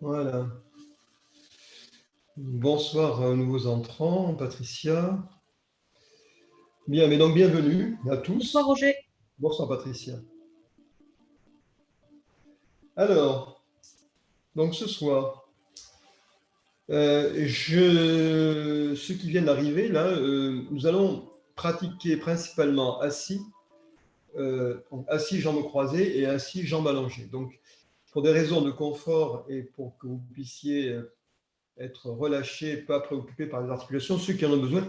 Voilà. Bonsoir aux nouveaux entrants, Patricia. Bien, mais donc bienvenue à Bonsoir tous. Roger. Bonsoir Patricia. Alors, donc ce soir, ceux qui viennent d'arriver, là, nous allons pratiquer principalement assis, assis jambes croisées et assis jambes allongées. Donc, pour des raisons de confort et pour que vous puissiez être relâchés, pas préoccupés par les articulations, ceux qui en ont besoin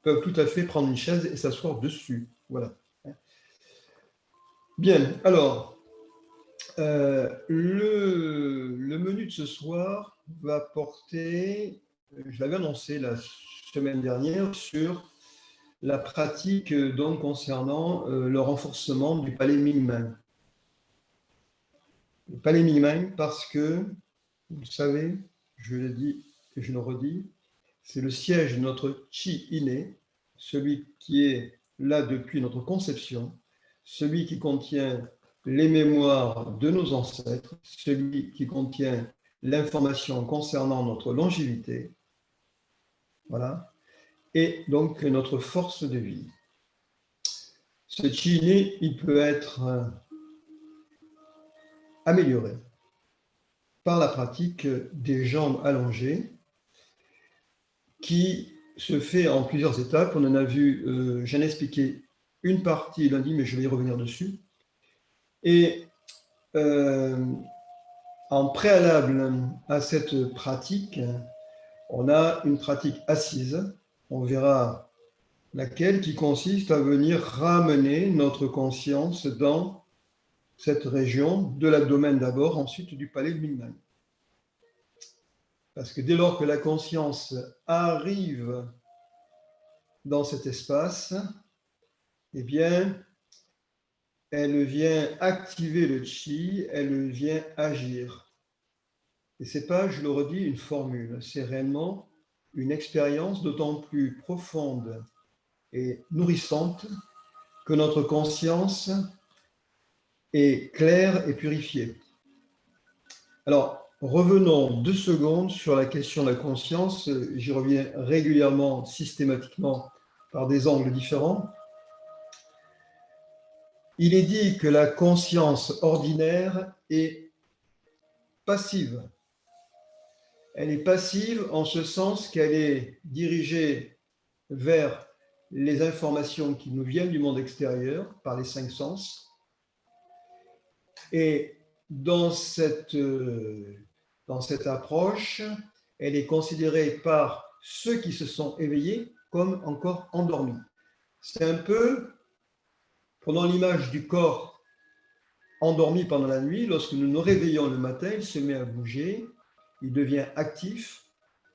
peuvent tout à fait prendre une chaise et s'asseoir dessus. Voilà. Bien, alors, le menu de ce soir va porter, je l'avais annoncé la semaine dernière, sur la pratique donc concernant le renforcement du palais Ming-Meng. Le palais Ming-Meng parce que, vous le savez, je l'ai dit et je le redis, c'est le siège de notre Qi inné, celui qui est là depuis notre conception, celui qui contient les mémoires de nos ancêtres, celui qui contient l'information concernant notre longévité, voilà, et donc notre force de vie. Ce Qi inné, il peut être amélioré par la pratique des jambes allongées, qui se fait en plusieurs étapes. On en a vu, j'en ai expliqué une partie lundi, mais je vais y revenir dessus. Et en préalable à cette pratique, on a une pratique assise. On verra laquelle, qui consiste à venir ramener notre conscience dans cette région de l'abdomen d'abord, ensuite du palais de Ming-Meng. Parce que dès lors que la conscience arrive dans cet espace, eh bien, elle vient activer le chi, elle vient agir. Et ce n'est pas, je le redis, une formule, c'est réellement une expérience d'autant plus profonde et nourrissante que notre conscience est claire et purifiée. Alors, revenons 2 secondes sur la question de la conscience. J'y reviens régulièrement, systématiquement, par des angles différents. Il est dit que la conscience ordinaire est passive. Elle est passive en ce sens qu'elle est dirigée vers les informations qui nous viennent du monde extérieur par les 5 sens. Et dans cette approche, elle est considérée par ceux qui se sont éveillés comme encore endormis. C'est un peu, prenons l'image du corps endormi pendant la nuit, lorsque nous nous réveillons le matin, il se met à bouger, il devient actif,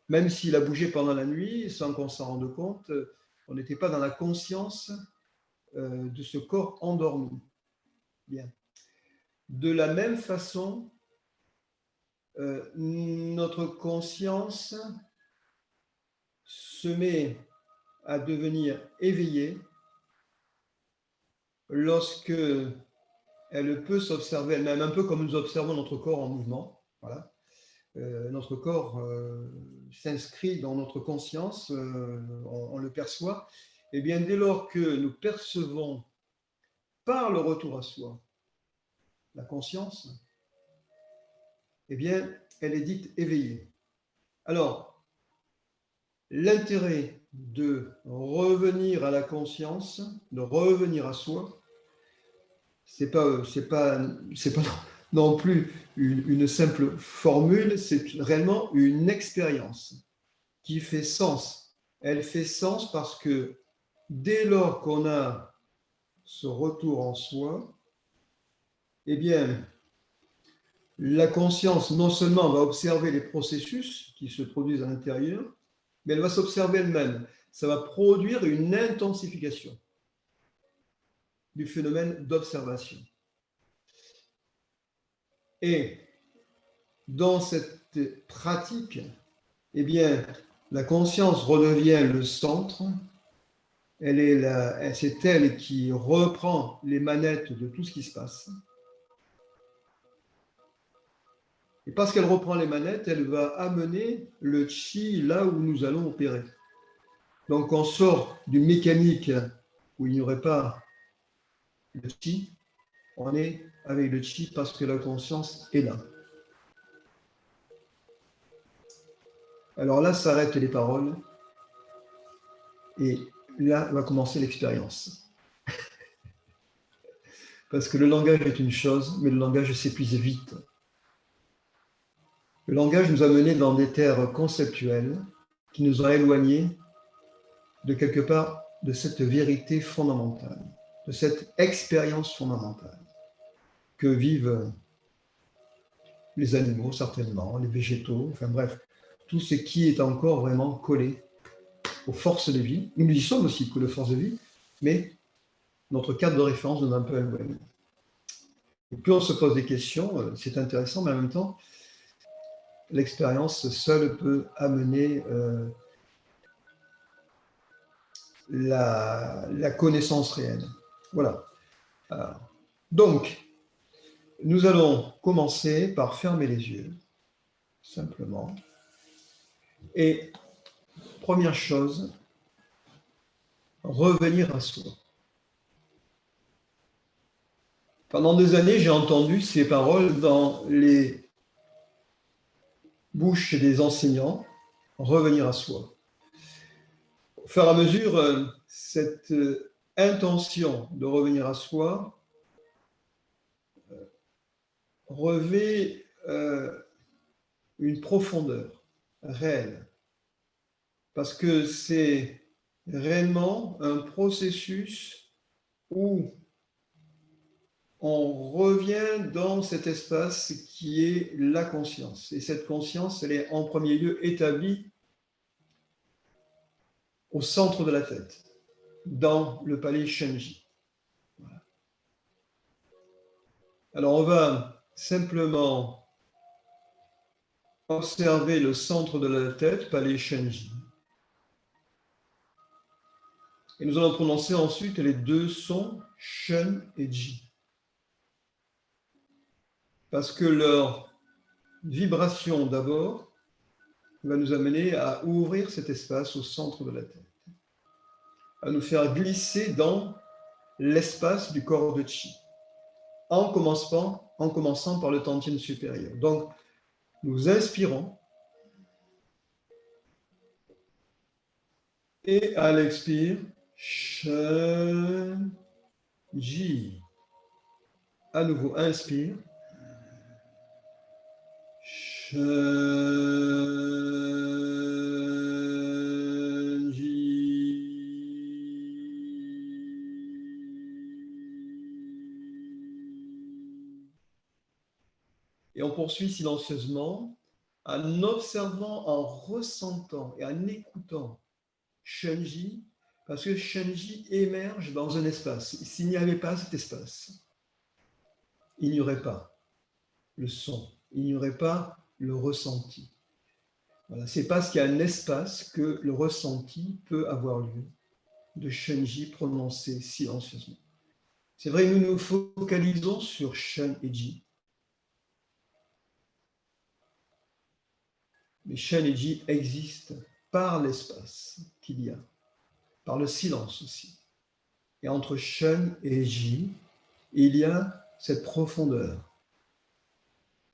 même s'il a bougé pendant la nuit, sans qu'on s'en rende compte, on n'était pas dans la conscience de ce corps endormi. Bien. De la même façon, notre conscience se met à devenir éveillée lorsque elle peut s'observer elle-même, un peu comme nous observons notre corps en mouvement. Voilà. Notre corps s'inscrit dans notre conscience, on le perçoit. Et bien, dès lors que nous percevons par le retour à soi la conscience, eh bien, elle est dite éveillée. Alors, l'intérêt de revenir à la conscience, de revenir à soi, c'est pas non plus une simple formule, c'est réellement une expérience qui fait sens. Elle fait sens parce que dès lors qu'on a ce retour en soi, eh bien, la conscience non seulement va observer les processus qui se produisent à l'intérieur, mais elle va s'observer elle-même. Ça va produire une intensification du phénomène d'observation. Et dans cette pratique, eh bien, la conscience redevient le centre. C'est elle qui reprend les manettes de tout ce qui se passe. Et parce qu'elle reprend les manettes, elle va amener le chi là où nous allons opérer. Donc on sort d'une mécanique où il n'y aurait pas le chi, on est avec le chi parce que la conscience est là. Alors là s'arrêtent les paroles et là va commencer l'expérience. Parce que le langage est une chose, mais le langage s'épuise vite. Le langage nous a menés dans des terres conceptuelles qui nous ont éloignés de quelque part de cette vérité fondamentale, de cette expérience fondamentale que vivent les animaux, certainement, les végétaux, enfin bref, tout ce qui est encore vraiment collé aux forces de vie. Nous y sommes aussi collés aux forces de vie, mais notre cadre de référence nous a un peu éloignés. Et plus on se pose des questions, c'est intéressant, mais en même temps, l'expérience seule peut amener la connaissance réelle. Voilà. Alors, donc, nous allons commencer par fermer les yeux, simplement. Et première chose, revenir à soi. Pendant des années, j'ai entendu ces paroles dans les bouches des enseignants, revenir à soi. Au fur et à mesure, cette intention de revenir à soi revêt une profondeur réelle, parce que c'est réellement un processus où on revient dans cet espace qui est la conscience. Et cette conscience, elle est en premier lieu établie au centre de la tête, dans le palais Shenji. Voilà. Alors on va simplement observer le centre de la tête, palais Shenji. Et nous allons prononcer ensuite les deux sons Shen et Ji. Parce que leur vibration d'abord va nous amener à ouvrir cet espace au centre de la tête, à nous faire glisser dans l'espace du corps de Chi, en commençant par le Tantien supérieur. Donc, nous inspirons et à l'expire, Shen, Ji. À nouveau, inspire. Shen, Ji. Et on poursuit silencieusement en observant, en ressentant et en écoutant Shenji, parce que Shenji émerge dans un espace. S'il n'y avait pas cet espace, il n'y aurait pas le son, il n'y aurait pas le ressenti. Voilà, c'est parce qu'il y a un espace que le ressenti peut avoir lieu de Shenji prononcé silencieusement. C'est vrai, nous nous focalisons sur Shen et Ji, mais Shen et Ji existent par l'espace qu'il y a, par le silence aussi. Et entre Shen et Ji, il y a cette profondeur.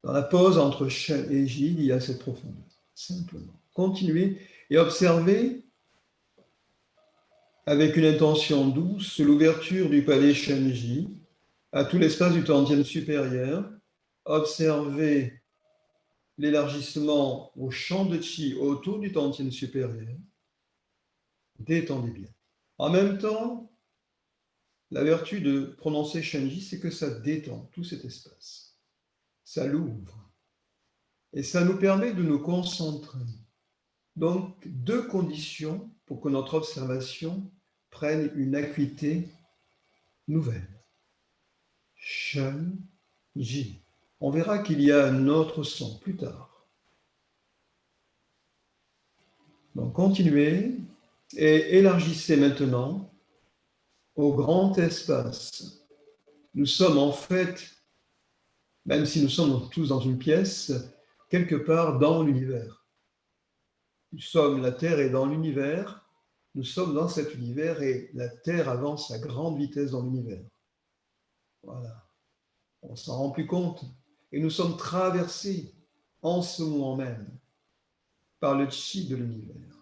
Dans la pause entre Shen et Ji, il y a cette profondeur. Simplement. Continuez et observez avec une intention douce l'ouverture du palais Shenji à tout l'espace du Tantien supérieur. Observez l'élargissement au champ de Chi autour du Tantien supérieur. Détendez bien. En même temps, la vertu de prononcer Shenji, c'est que ça détend tout cet espace. Ça l'ouvre. Et ça nous permet de nous concentrer. Donc, deux conditions pour que notre observation prenne une acuité nouvelle. Shen, Ji. On verra qu'il y a un autre son plus tard. Donc, continuez et élargissez maintenant au grand espace. Nous sommes en fait, même si nous sommes tous dans une pièce, quelque part dans l'univers. Nous sommes, la Terre est dans l'univers, nous sommes dans cet univers et la Terre avance à grande vitesse dans l'univers. Voilà. On s'en rend plus compte. Et nous sommes traversés en ce moment même par le chi de l'univers.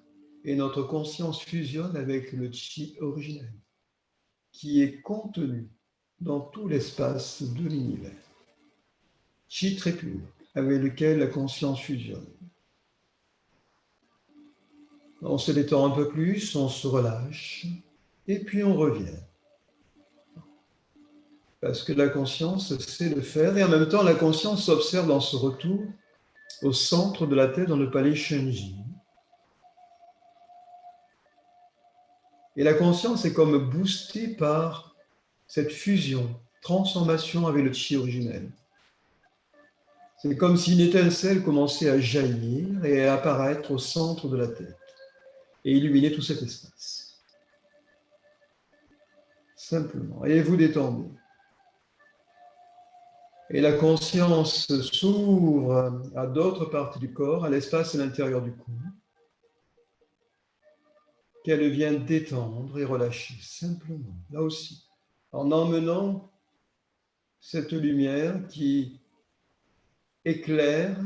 Et notre conscience fusionne avec le chi originel, qui est contenu dans tout l'espace de l'univers. Chi très pur, avec lequel la conscience fusionne. On se détend un peu plus, on se relâche, et puis on revient. Parce que la conscience sait le faire, et en même temps, la conscience s'observe dans ce retour au centre de la tête, dans le palais Shenji. Et la conscience est comme boostée par cette fusion, transformation avec le chi originel. C'est comme si une étincelle commençait à jaillir et à apparaître au centre de la tête et illuminer tout cet espace. Simplement. Et vous détendez. Et la conscience s'ouvre à d'autres parties du corps, à l'espace à l'intérieur du cou, qu'elle vient détendre et relâcher, simplement, là aussi, en emmenant cette lumière qui éclaire,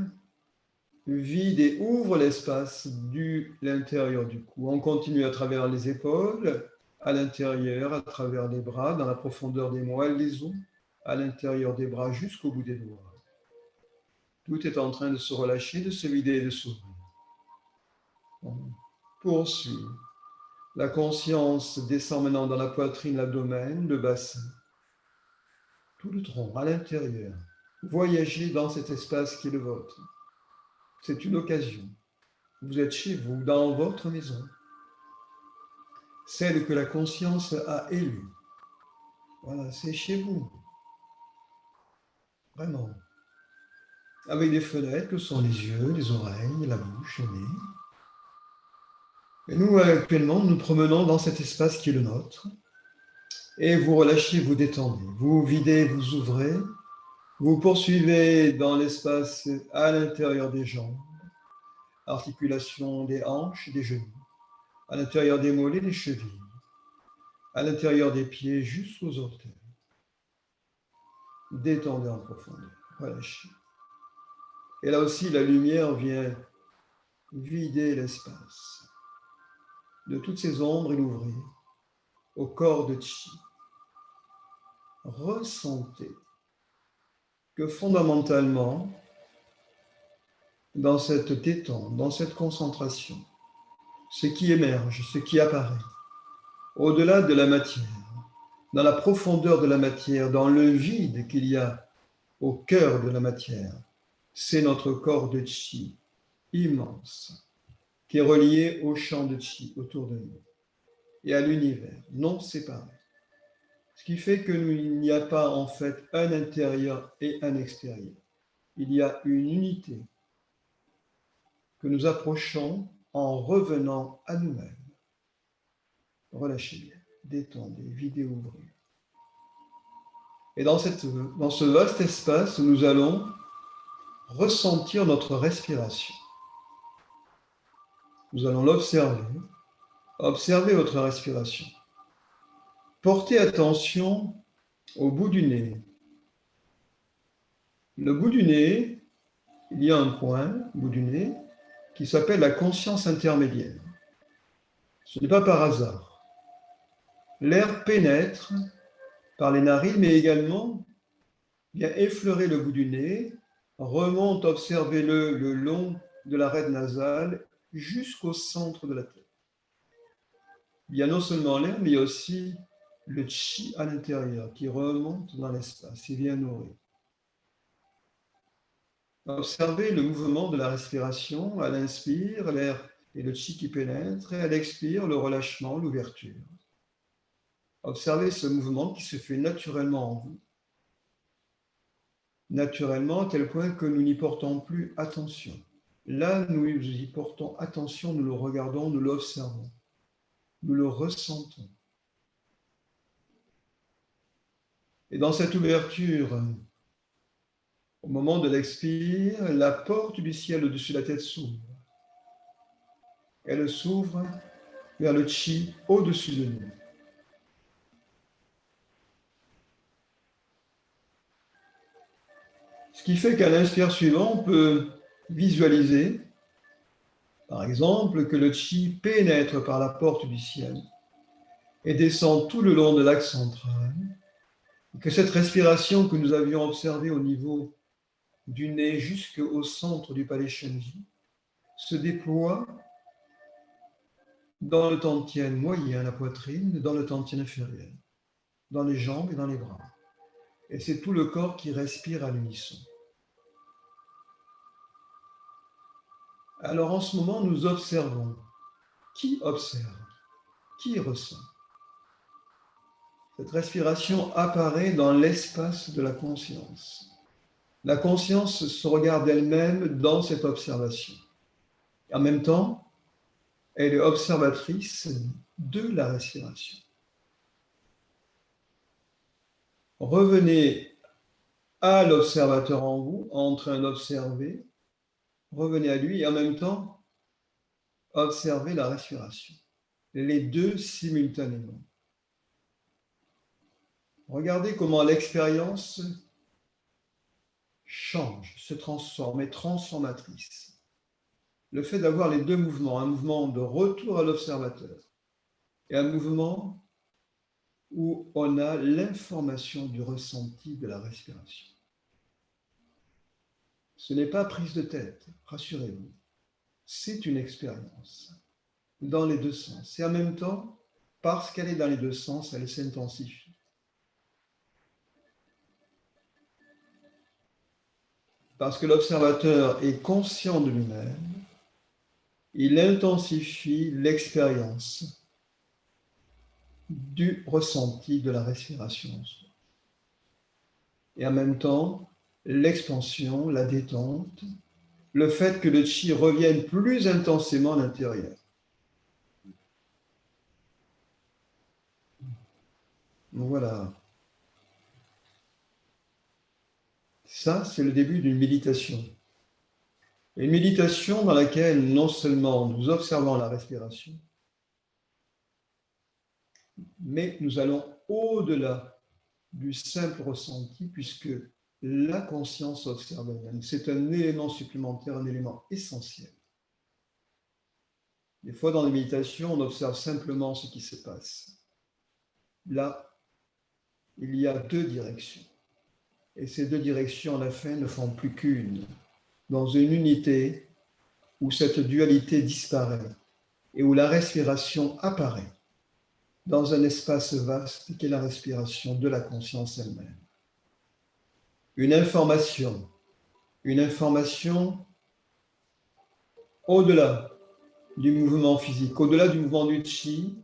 vide et ouvre l'espace de l'intérieur du cou. On continue à travers les épaules, à l'intérieur, à travers les bras, dans la profondeur des moelles, des os, à l'intérieur des bras jusqu'au bout des doigts. Tout est en train de se relâcher, de se vider et de s'ouvrir. On poursuit. La conscience descend maintenant dans la poitrine, l'abdomen, le bassin, tout le tronc, à l'intérieur. Voyagez dans cet espace qui est le vôtre. C'est une occasion. Vous êtes chez vous, dans votre maison. Celle que la conscience a élue. Voilà, c'est chez vous. Vraiment. Avec des fenêtres que sont les yeux, les oreilles, la bouche, le nez. Et nous, actuellement, nous promenons dans cet espace qui est le nôtre. Et vous relâchez, vous détendez. Vous videz, vous ouvrez. Vous poursuivez dans l'espace à l'intérieur des jambes. Articulation des hanches, des genoux. À l'intérieur des mollets, des chevilles. À l'intérieur des pieds, jusqu'aux orteils. Détendez en profondeur. Relâchez. Et là aussi, la lumière vient vider l'espace de toutes ces ombres et l'ouvrir au corps de Chi. Ressentez que fondamentalement, dans cette détente, dans cette concentration, ce qui émerge, ce qui apparaît, au-delà de la matière, dans la profondeur de la matière, dans le vide qu'il y a au cœur de la matière, c'est notre corps de Chi immense, qui est relié au champ de Chi autour de nous et à l'univers, non séparé. Ce qui fait qu'il n'y a pas en fait un intérieur et un extérieur. Il y a une unité que nous approchons en revenant à nous-mêmes. Relâchez bien, détendez, videz, ouvrez. Et dans ce vaste espace, nous allons ressentir notre respiration. Nous allons l'observer. Observez votre respiration. Portez attention au bout du nez. Le bout du nez, il y a un point, au bout du nez, qui s'appelle la conscience intermédiaire. Ce n'est pas par hasard. L'air pénètre par les narines, mais également vient effleurer le bout du nez, remonte, observez-le le long de l'arête nasale jusqu'au centre de la tête. Il y a non seulement l'air, mais il y a aussi le chi à l'intérieur qui remonte dans l'espace et vient nourrir. Observez le mouvement de la respiration. À l'inspire, l'air et le chi qui pénètre, et à l'expire, le relâchement, l'ouverture. Observez ce mouvement qui se fait naturellement en vous. Naturellement, à tel point que nous n'y portons plus attention. Là, nous y portons attention, nous le regardons, nous l'observons, nous le ressentons. Et dans cette ouverture Au moment de l'expire, la porte du ciel au-dessus de la tête s'ouvre. Elle s'ouvre vers le chi au-dessus de nous. Ce qui fait qu'à l'inspire suivant, on peut visualiser, par exemple, que le chi pénètre par la porte du ciel et descend tout le long de l'axe central, et que cette respiration que nous avions observée au niveau du nez jusqu'au centre du palais Shenji se déploie dans le tantien moyen, la poitrine, dans le tantien inférieur, dans les jambes et dans les bras. Et c'est tout le corps qui respire à l'unisson. Alors en ce moment, nous observons. Qui observe? Qui ressent? Cette respiration apparaît dans l'espace de la conscience. La conscience se regarde elle-même dans cette observation. En même temps, elle est observatrice de la respiration. Revenez à l'observateur en vous, en train d'observer. Revenez à lui et en même temps, observez la respiration. Les deux simultanément. Regardez comment l'expérience change, se transforme, est transformatrice. Le fait d'avoir les deux mouvements, un mouvement de retour à l'observateur et un mouvement où on a l'information du ressenti de la respiration. Ce n'est pas prise de tête, rassurez-vous. C'est une expérience dans les deux sens. Et en même temps, parce qu'elle est dans les deux sens, elle s'intensifie. Parce que l'observateur est conscient de lui-même, il intensifie l'expérience du ressenti de la respiration en soi. Et en même temps, l'expansion, la détente, le fait que le chi revienne plus intensément à l'intérieur. Voilà. Ça, c'est le début d'une méditation. Une méditation dans laquelle non seulement nous observons la respiration, mais nous allons au-delà du simple ressenti, puisque la conscience observe elle-même. C'est un élément supplémentaire, un élément essentiel. Des fois, dans les méditations, on observe simplement ce qui se passe. Là, il y a deux directions. Et ces deux directions, à la fin, ne font plus qu'une. Dans une unité où cette dualité disparaît et où la respiration apparaît dans un espace vaste qu'est la respiration de la conscience elle-même. Une information au-delà du mouvement physique, au-delà du mouvement du chi,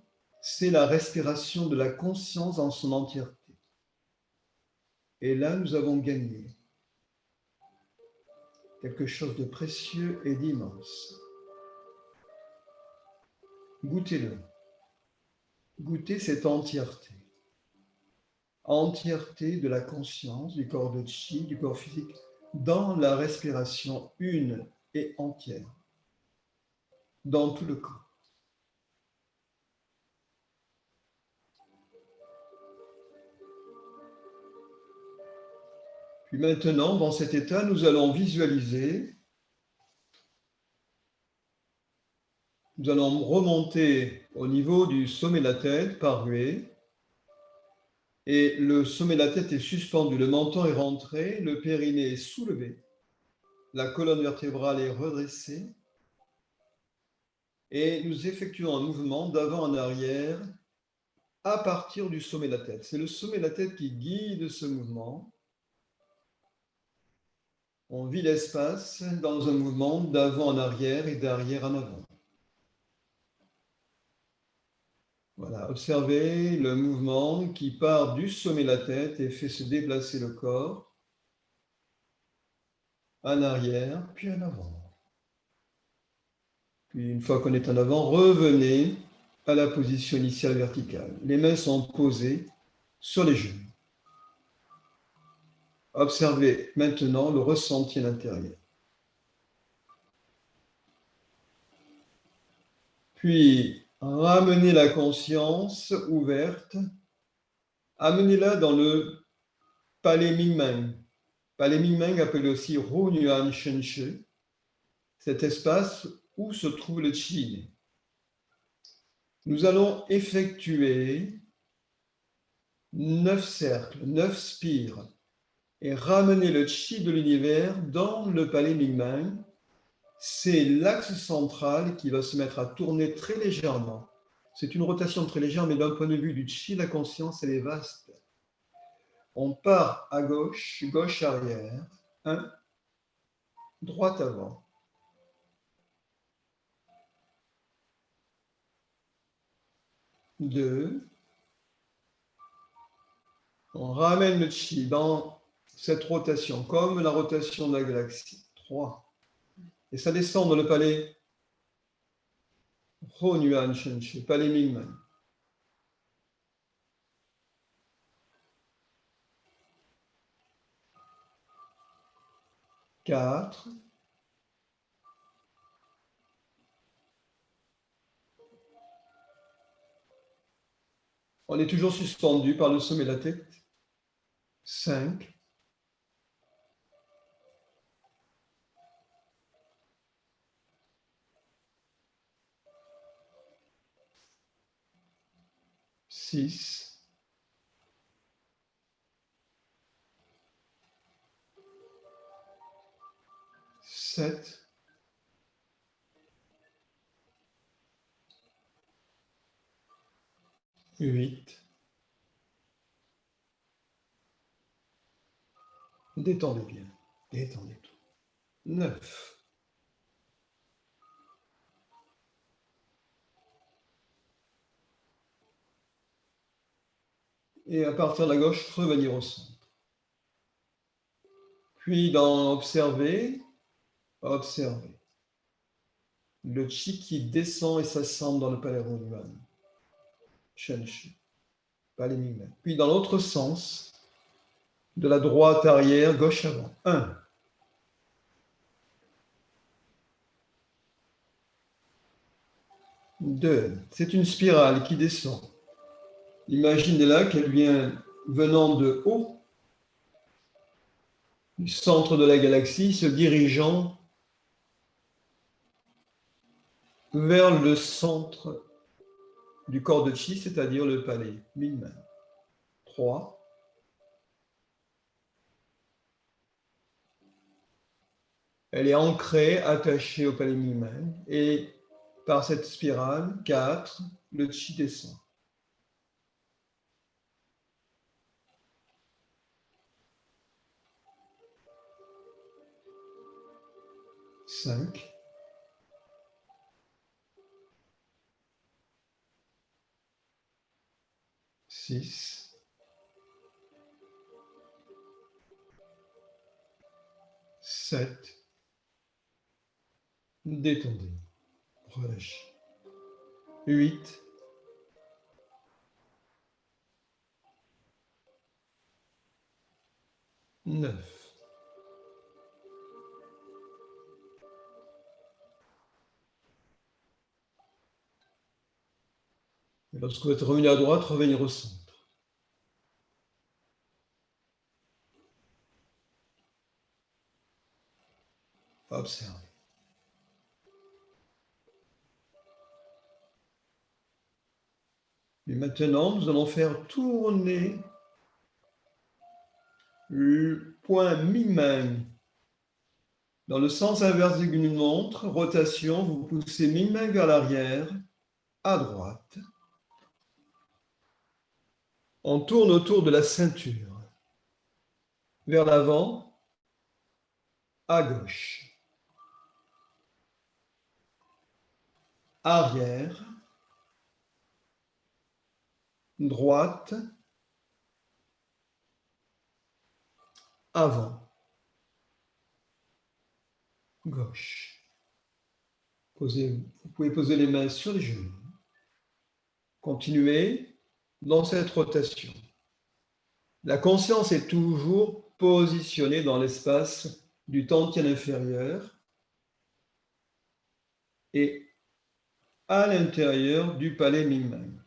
c'est la respiration de la conscience dans son entièreté. Et là, nous avons gagné quelque chose de précieux et d'immense. Goûtez-le. Goûtez cette entièreté. Entièreté de la conscience, du corps de chi, du corps physique, dans la respiration une et entière, dans tout le corps. Puis maintenant, dans cet état, nous allons visualiser, nous allons remonter au niveau du sommet de la tête par ruée, et le sommet de la tête est suspendu, le menton est rentré, le périnée est soulevé, la colonne vertébrale est redressée, et nous effectuons un mouvement d'avant en arrière à partir du sommet de la tête. C'est le sommet de la tête qui guide ce mouvement. On vit l'espace dans un mouvement d'avant en arrière et d'arrière en avant. Voilà, observez le mouvement qui part du sommet de la tête et fait se déplacer le corps en arrière, puis en avant. Puis une fois qu'on est en avant, revenez à la position initiale verticale. Les mains sont posées sur les genoux. Observez maintenant le ressenti à l'intérieur. Puis, ramenez la conscience ouverte, amenez-la dans le palais Mingmen. Palais Mingmen appelé aussi Runyuan Shenshe, cet espace où se trouve le Qi. Nous allons effectuer 9 cercles, 9 spires, et ramener le Qi de l'univers dans le palais Mingmen. C'est l'axe central qui va se mettre à tourner très légèrement. C'est une rotation très légère, mais d'un point de vue du Qi, la conscience, elle est vaste. On part à gauche, gauche arrière, 1, droite avant. 2, on ramène le Qi dans cette rotation, comme la rotation de la galaxie. 3, et ça descend dans le palais Hunyuan Shenshe, palais Mingmen. 4, on est toujours suspendu par le sommet de la tête. 5, 6, 7, 8, détendez bien, détendez tout. 9, et à partir de la gauche, revenir au centre. Puis dans observer, observer. Le Qi qui descend et s'assemble dans le palais Hunyuan Shenshe, palais Mingmen. Puis dans l'autre sens, de la droite arrière, gauche avant. 1, 2, c'est une spirale qui descend. Imaginez-la qu'elle vient venant de haut, du centre de la galaxie, se dirigeant vers le centre du corps de Qi, c'est-à-dire le palais Mingmen. 3, elle est ancrée, attachée au palais Mingmen, et par cette spirale, 4, le Qi descend. 5, 6, 7, détendez, relâchez. 8, 9. Et lorsque vous êtes revenu à droite, revenir au centre. Observez. Et maintenant, nous allons faire tourner le point Mingmen dans le sens inverse d'une montre. Rotation, vous poussez Mingmen vers l'arrière, à droite. On tourne autour de la ceinture. Vers l'avant, à gauche. Arrière, droite, avant, gauche. Vous pouvez poser les mains sur les genoux. Continuez dans cette rotation. La conscience est toujours positionné dans l'espace du Tantien inférieur et à l'intérieur du palais Mingmen.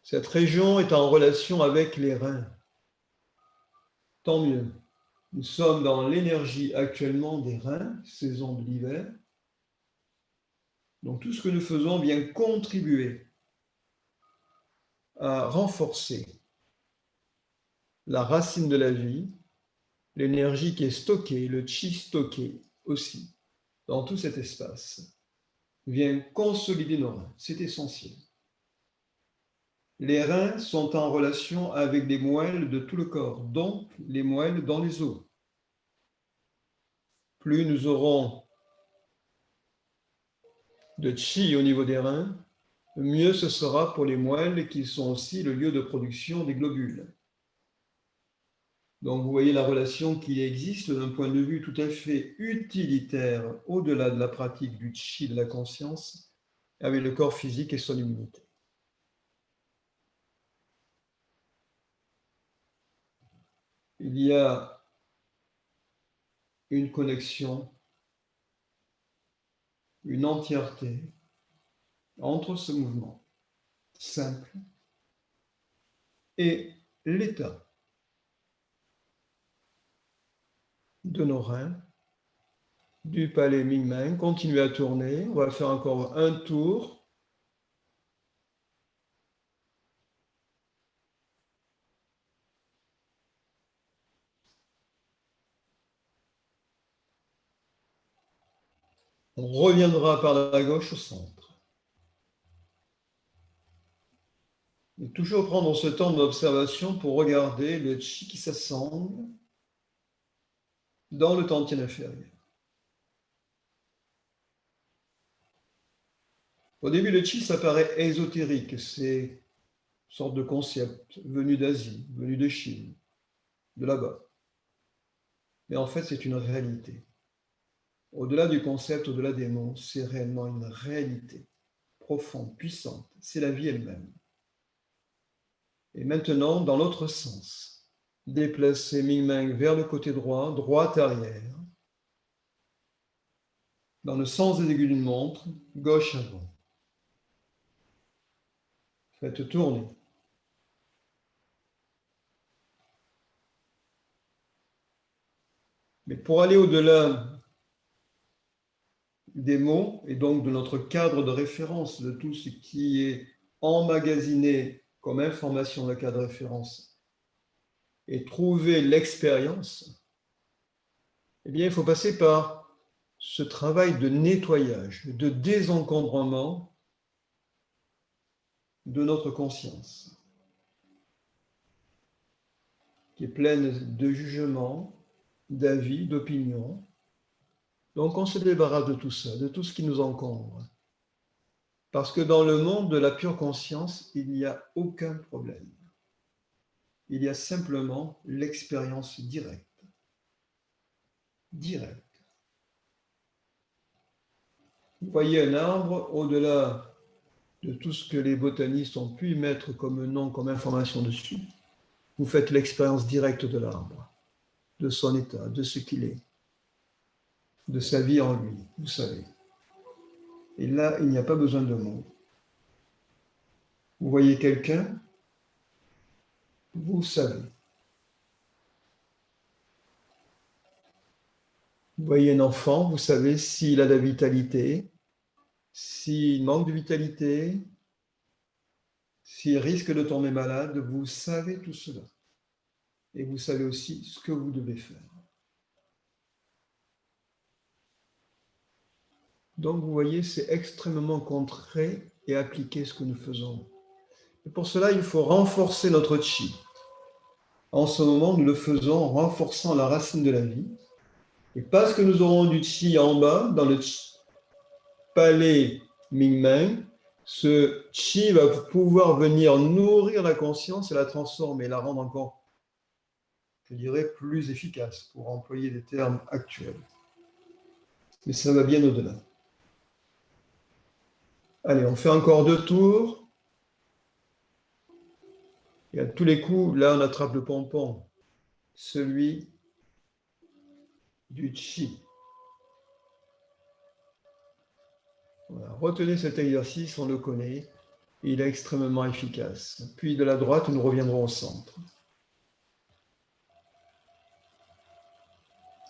Cette région est en relation avec les reins. Tant mieux. Nous sommes dans l'énergie actuellement des reins, saison de l'hiver. Donc tout ce que nous faisons vient contribuer à renforcer la racine de la vie, l'énergie qui est stockée, le chi stocké aussi, dans tout cet espace, vient consolider nos reins. C'est essentiel. Les reins sont en relation avec des moelles de tout le corps, donc les moelles dans les os. Plus nous aurons de chi au niveau des reins, mieux ce sera pour les moelles qui sont aussi le lieu de production des globules. Donc vous voyez la relation qui existe d'un point de vue tout à fait utilitaire au-delà de la pratique du chi de la conscience avec le corps physique et son immunité. Il y a une connexion, une entièreté entre ce mouvement simple et l'état de nos reins, du palais Mingmen. Continuez à tourner, on va faire encore un tour. On reviendra par la gauche au centre. Et toujours prendre ce temps d'observation pour regarder le chi qui s'assemble dans le tantien inférieur. Au début, le chi, ça paraît ésotérique. C'est une sorte de concept venu d'Asie, venu de Chine, de là-bas. Mais en fait, c'est une réalité. Au-delà du concept, au-delà des mots, c'est réellement une réalité profonde, puissante. C'est la vie elle-même. Et maintenant, dans l'autre sens, déplacer Mingmen vers le côté droit, droite arrière, dans le sens des aiguilles d'une montre, gauche avant. Faites tourner. Mais pour aller au-delà des mots et donc de notre cadre de référence, de tout ce qui est emmagasiné comme information dans le cadre de référence, et trouver l'expérience, eh bien, il faut passer par ce travail de nettoyage, de désencombrement de notre conscience, qui est pleine de jugements, d'avis, d'opinions. Donc, on se débarrasse de tout ça, de tout ce qui nous encombre. Parce que dans le monde de la pure conscience, il n'y a aucun problème. Il y a simplement l'expérience directe. Directe. Vous voyez un arbre, au-delà de tout ce que les botanistes ont pu y mettre comme nom, comme information dessus, vous faites l'expérience directe de l'arbre, de son état, de ce qu'il est, de sa vie en lui, vous savez. Et là, il n'y a pas besoin de mots. Vous voyez quelqu'un, vous savez. Vous voyez un enfant, vous savez s'il a de la vitalité, s'il manque de vitalité, s'il risque de tomber malade, vous savez tout cela. Et vous savez aussi ce que vous devez faire. Donc, vous voyez, c'est extrêmement concret et appliqué ce que nous faisons. Et pour cela, il faut renforcer notre chi. En ce moment, nous le faisons en renforçant la racine de la vie. Et parce que nous aurons du chi en bas, dans le palais Mingmen, ce chi va pouvoir venir nourrir la conscience et la transformer, la rendre encore, je dirais, plus efficace, pour employer des termes actuels. Mais ça va bien au-delà. Allez, on fait encore 2 tours. Et à tous les coups, là, on attrape le pompon, celui du chi. Voilà. Retenez cet exercice, on le connaît. Il est extrêmement efficace. Puis de la droite, nous reviendrons au centre.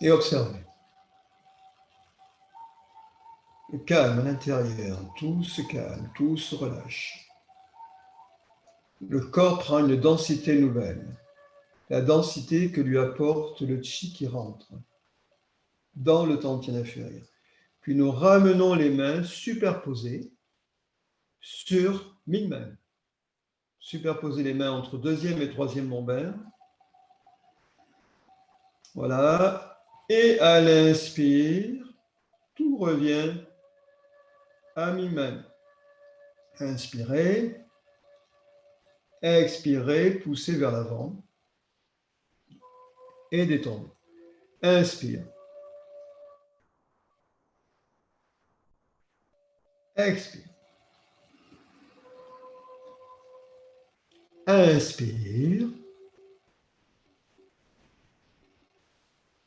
Et observez. Le calme à l'intérieur, tout se calme, tout se relâche. Le corps prend une densité nouvelle, la densité que lui apporte le chi qui rentre dans le tantien inférieur. Puis nous ramenons les mains superposées sur mi-main. Superposer les mains entre deuxième et troisième lombaire. Voilà. Et à l'inspire, tout revient à mi-main. Inspirez. Expirez, poussez vers l'avant. Et détendez. Inspire. Expire. Inspire.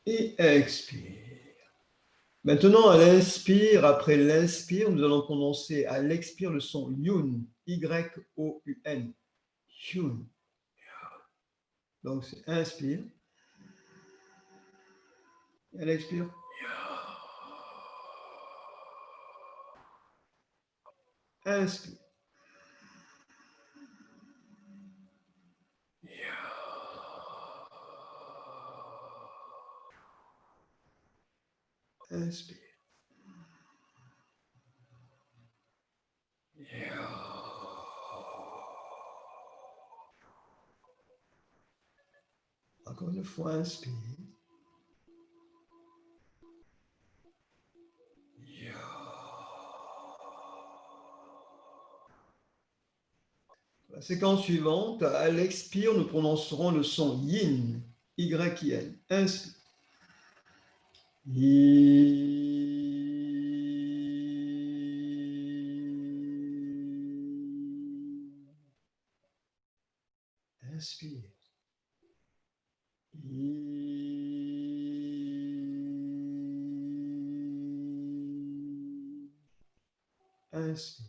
Et expire. Maintenant, à l'inspire, après l'inspire, nous allons prononcer à l'expire le son yun, Y-O-U-N. Yun. Donc, c'est inspire. Et à l'expire. Inspire. Inspire. Encore une fois, inspire. La séquence suivante, à l'expire, nous prononcerons le son yin, Y-I-N. Inspire. Inspire. Inspire.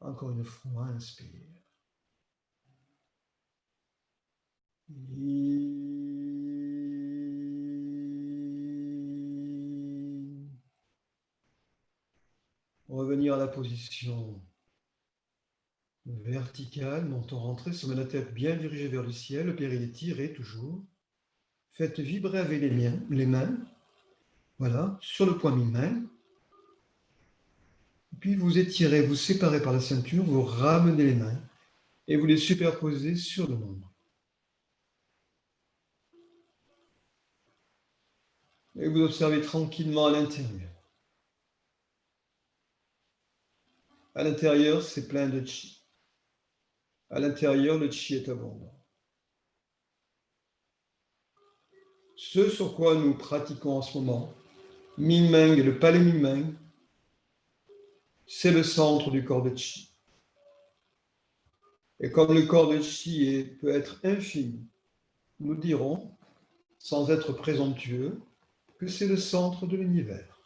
Encore une fois, inspire. Revenir à la position verticale, menton rentré, sommet de la tête bien dirigé vers le ciel, le périnée tiré toujours. Faites vibrer avec les mains, voilà, sur le point mi-main. Puis vous étirez, vous séparez par la ceinture, vous ramenez les mains et vous les superposez sur le nombre. Et vous observez tranquillement à l'intérieur. À l'intérieur, c'est plein de chi. À l'intérieur, le chi est abondant. Ce sur quoi nous pratiquons en ce moment, Ming-Meng et le palais Ming-Meng, c'est le centre du corps de chi. Et comme le corps de chi peut être infini, nous dirons, sans être présomptueux, que c'est le centre de l'univers.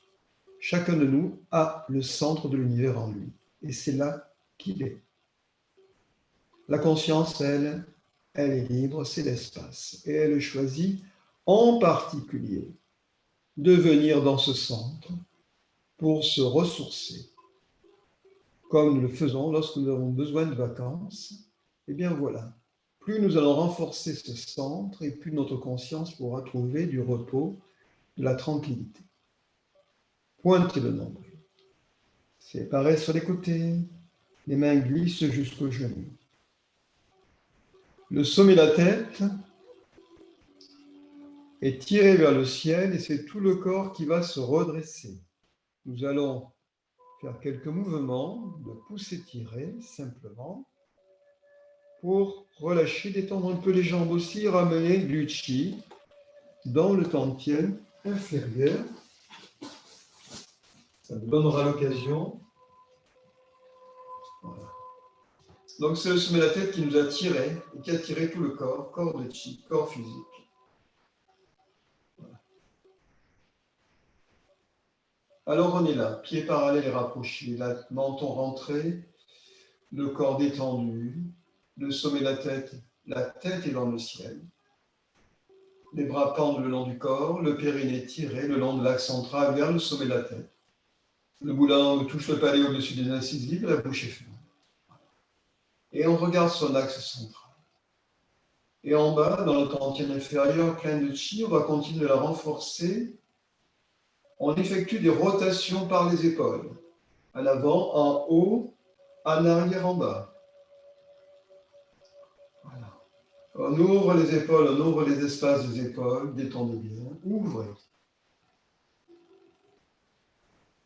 Chacun de nous a le centre de l'univers en lui. Et c'est là qu'il est. La conscience, elle est libre, c'est l'espace. Et elle choisit en particulier de venir dans ce centre pour se ressourcer. Comme nous le faisons lorsque nous avons besoin de vacances, eh bien voilà. Plus nous allons renforcer ce centre et plus notre conscience pourra trouver du repos, de la tranquillité. Pointez le nombril. Séparez sur les côtés. Les mains glissent jusqu'aux genoux. Le sommet de la tête est tiré vers le ciel et c'est tout le corps qui va se redresser. Nous allons faire quelques mouvements de pousser-tirer simplement pour relâcher, détendre un peu les jambes aussi, ramener du chi dans le tantien inférieur. Ça nous donnera l'occasion. Voilà. Donc c'est le sommet de la tête qui nous a tiré, et qui a tiré tout le corps, corps de chi, corps physique. Voilà. Alors on est là, pieds parallèles et rapprochés, la menton rentré, le corps détendu, le sommet de la tête est dans le ciel. Les bras pendent le long du corps, le périnée tiré le long de l'axe central vers le sommet de la tête. Le bout de la langue touche le palais au-dessus des incisives, la bouche est fermée. Et on regarde son axe central. Et en bas, dans le tantien inférieur plein de chi, on va continuer à la renforcer. On effectue des rotations par les épaules. En avant, en haut, en arrière, en bas. Voilà. On ouvre les épaules, on ouvre les espaces des épaules, détendez bien, ouvrez.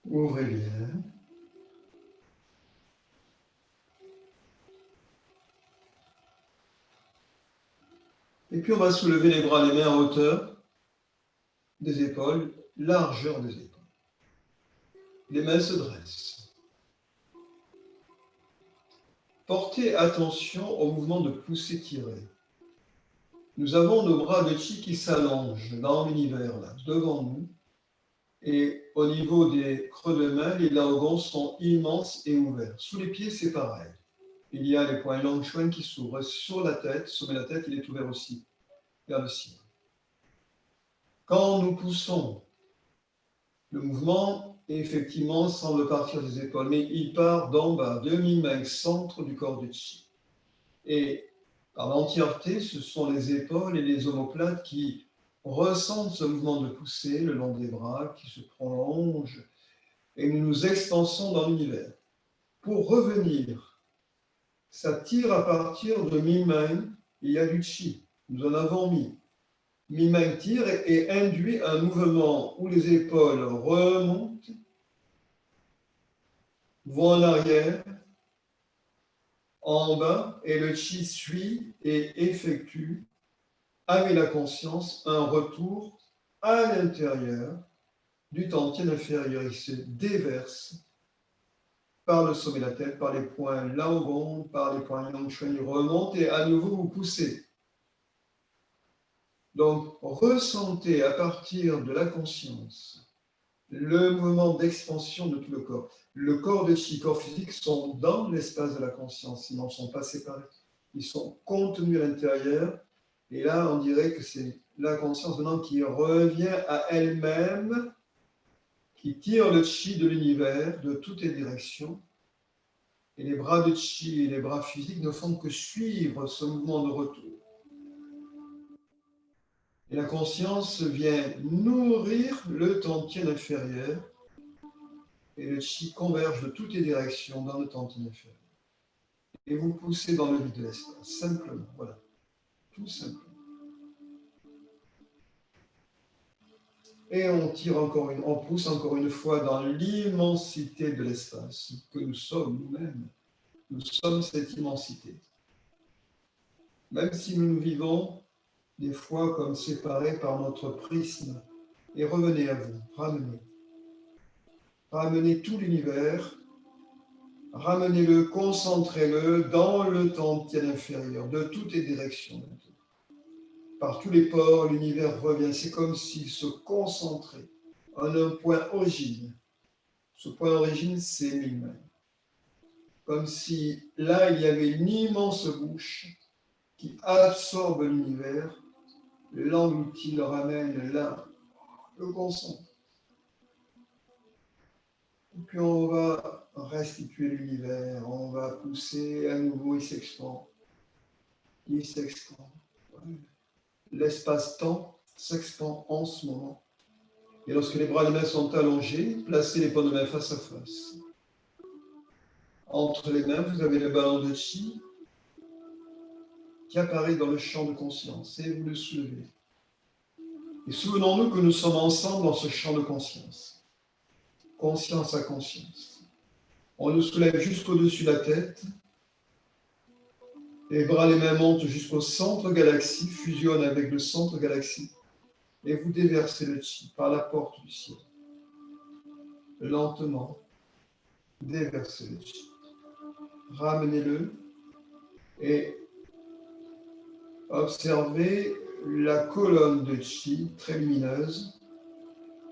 Ouvrez bien. Et puis on va soulever les bras, les mains en hauteur des épaules, largeur des épaules. Les mains se dressent. Portez attention au mouvement de pousser-tirer. Nous avons nos bras de chi qui s'allongent dans l'univers, là, devant nous. Et au niveau des creux de main, les laogons sont immenses et ouverts. Sous les pieds, c'est pareil. Il y a les points long chuan qui s'ouvrent sur la tête. Sommet de la tête, il est ouvert aussi, vers le ciel. Quand nous poussons, le mouvement, effectivement, semble partir des épaules, mais il part d'en bas, demi-main, centre du corps de chi. Et par l'entièreté, ce sont les épaules et les omoplates qui ressentent ce mouvement de poussée le long des bras, qui se prolonge, et nous nous expansons dans l'univers. Pour revenir, ça tire à partir de mi-main, il y a du chi, nous en avons mis. Mi-main tire et induit un mouvement où les épaules remontent, vont en arrière, en bas, et le chi suit et effectue, avec la conscience, un retour à l'intérieur du tantien inférieur. Il se déverse par le sommet de la tête, par les points laogong, par les points yangchuan, il remonte et à nouveau vous poussez. Donc, ressentez à partir de la conscience le mouvement d'expansion de tout le corps. Le corps de chi, corps physique, sont dans l'espace de la conscience. Ils n'en sont pas séparés. Ils sont contenus à l'intérieur. Et là, on dirait que c'est la conscience maintenant qui revient à elle-même, qui tire le chi de l'univers de toutes les directions. Et les bras de chi et les bras physiques ne font que suivre ce mouvement de retour. Et la conscience vient nourrir le tantien inférieur et le chi converge de toutes les directions dans le tantien inférieur. Et vous poussez dans le vide de l'espace, simplement, voilà, tout simplement. Et on tire on pousse encore une fois dans l'immensité de l'espace que nous sommes nous-mêmes. Nous sommes cette immensité. Même si nous nous vivons des fois comme séparés par notre prisme. Et revenez à vous, ramenez. Ramenez tout l'univers, ramenez-le, concentrez-le dans le tantien inférieur, de toutes les directions. Par tous les pores, l'univers revient. C'est comme s'il se concentrait en un point origine. Ce point origine, c'est lui-même. Comme si là, il y avait une immense bouche qui absorbe l'univers, l'engloutit, le ramène là, le concentre. Et puis on va restituer l'univers, on va pousser à nouveau, il s'expand. Il s'expand. L'espace-temps s'expand en ce moment. Et lorsque les bras et les mains sont allongés, placez les paumes de main face à face. Entre les mains, vous avez le ballon de chi qui apparaît dans le champ de conscience et vous le soulevez. Et souvenons-nous que nous sommes ensemble dans ce champ de conscience. Conscience à conscience. On le soulève jusqu'au-dessus de la tête. Les bras, les mains montent jusqu'au centre galaxie, fusionnent avec le centre galaxie. et vous déversez le chi par la porte du ciel. Lentement, déversez le chi. Ramenez-le et observez la colonne de chi très lumineuse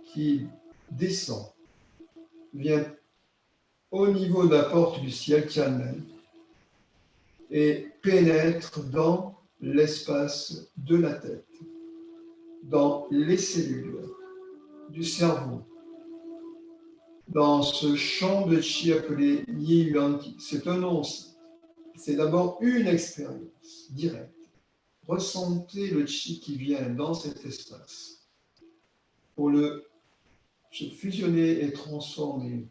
qui descend, vient au niveau de la porte du ciel, Tianmen, et pénètre dans l'espace de la tête, dans les cellules du cerveau, dans ce champ de chi appelé Yi Yuan Qi. C'est un nom aussi. C'est d'abord une expérience directe. Ressentez le chi qui vient dans cet espace pour le se fusionner et transformer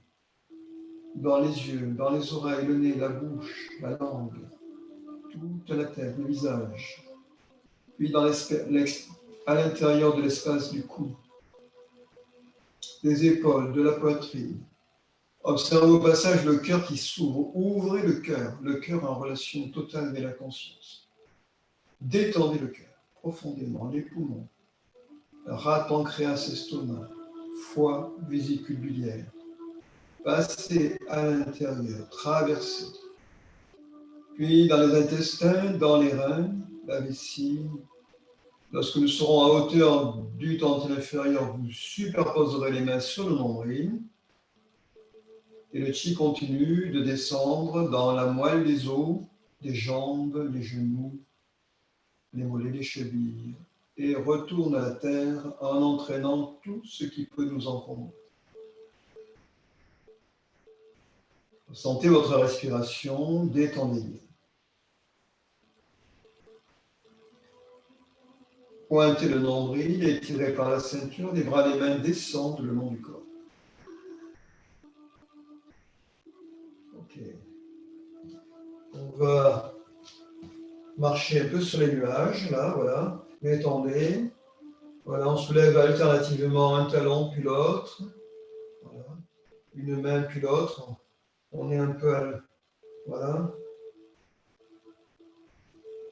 dans les yeux, dans les oreilles, le nez, la bouche, la langue, toute la tête, le visage, puis à l'intérieur de l'espace du cou, des épaules, de la poitrine. Observez au passage le cœur qui s'ouvre. Ouvrez le cœur en relation totale avec la conscience. Détendez le cœur profondément, les poumons, rate, pancréas, estomac, foie, vésicule biliaire. Passez à l'intérieur, traversez. Puis dans les intestins, dans les reins, la vessie. Lorsque nous serons à hauteur du dentil inférieur, vous superposerez les mains sur le nombril. Et le chi continue de descendre dans la moelle des os, des jambes, les genoux, les mollets, les chevilles, et retourne à la terre en entraînant tout ce qui peut nous encombrer. Sentez votre respiration, détendez-vous. Pointez le nombril, étirez par la ceinture, les bras, les mains descendent le long du corps. Ok. On va marcher un peu sur les nuages, là, voilà. Détendez. Voilà, on soulève alternativement un talon puis l'autre. Voilà. Une main puis l'autre. On est un peu à... Voilà.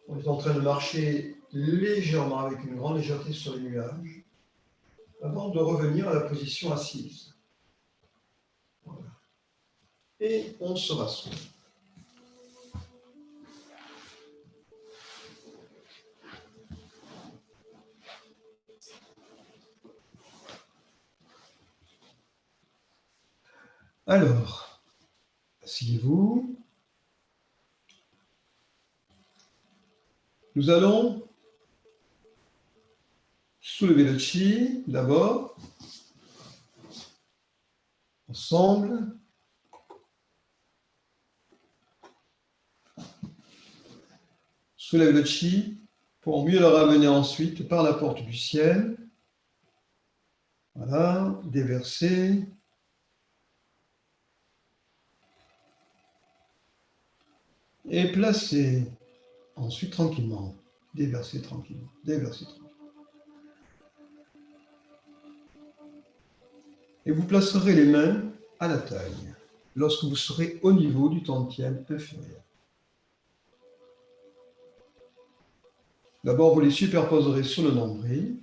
On est en train de marcher légèrement, avec une grande légèreté sur les nuages, avant de revenir à la position assise. Voilà. Et on se rassoit. Alors, asseyez-vous. Nous allons soulever le chi d'abord, ensemble. Soulève le chi pour mieux le ramener ensuite par la porte du ciel. Voilà, déverser. Et placer ensuite tranquillement. Déverser tranquillement. Déverser tranquillement. Et vous placerez les mains à la taille lorsque vous serez au niveau du dantian inférieur. D'abord, vous les superposerez sur le nombril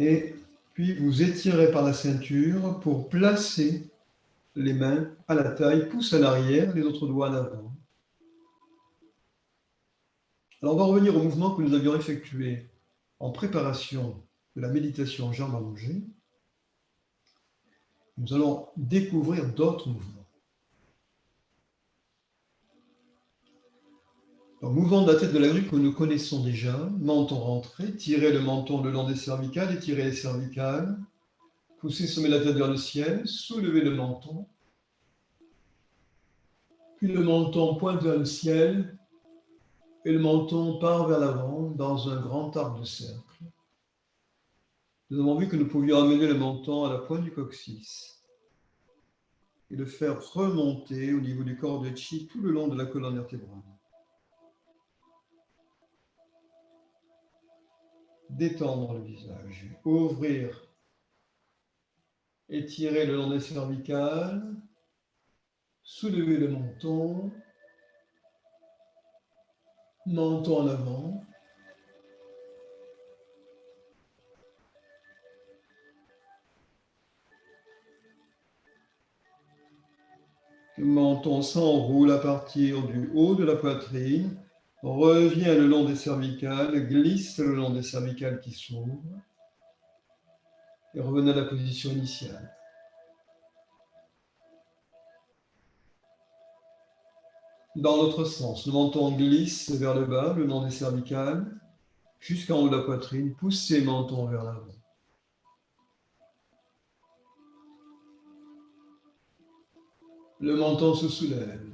et puis vous étirez par la ceinture pour placer les mains à la taille, pouce à l'arrière, les autres doigts en avant. Alors, on va revenir au mouvement que nous avions effectué en préparation de la méditation jambes allongées. Nous allons découvrir d'autres mouvements. Donc, mouvement de la tête de la grue que nous connaissons déjà, menton rentré, tirez le menton le long des cervicales, étirez les cervicales, poussez sommet de la tête vers le ciel, soulevez le menton, puis le menton pointe vers le ciel et le menton part vers l'avant dans un grand arc de cercle. Nous avons vu que nous pouvions amener le menton à la pointe du coccyx et le faire remonter au niveau du corps de chi tout le long de la colonne vertébrale. Détendre le visage, ouvrir, étirer le long des cervicales, soulever le menton en avant, Le menton s'enroule à partir du haut de la poitrine, revient le long des cervicales, glisse le long des cervicales qui s'ouvrent et revenez à la position initiale. Dans l'autre sens, le menton glisse vers le bas, le long des cervicales, jusqu'en haut de la poitrine, poussez le menton vers l'avant. Le menton se soulève.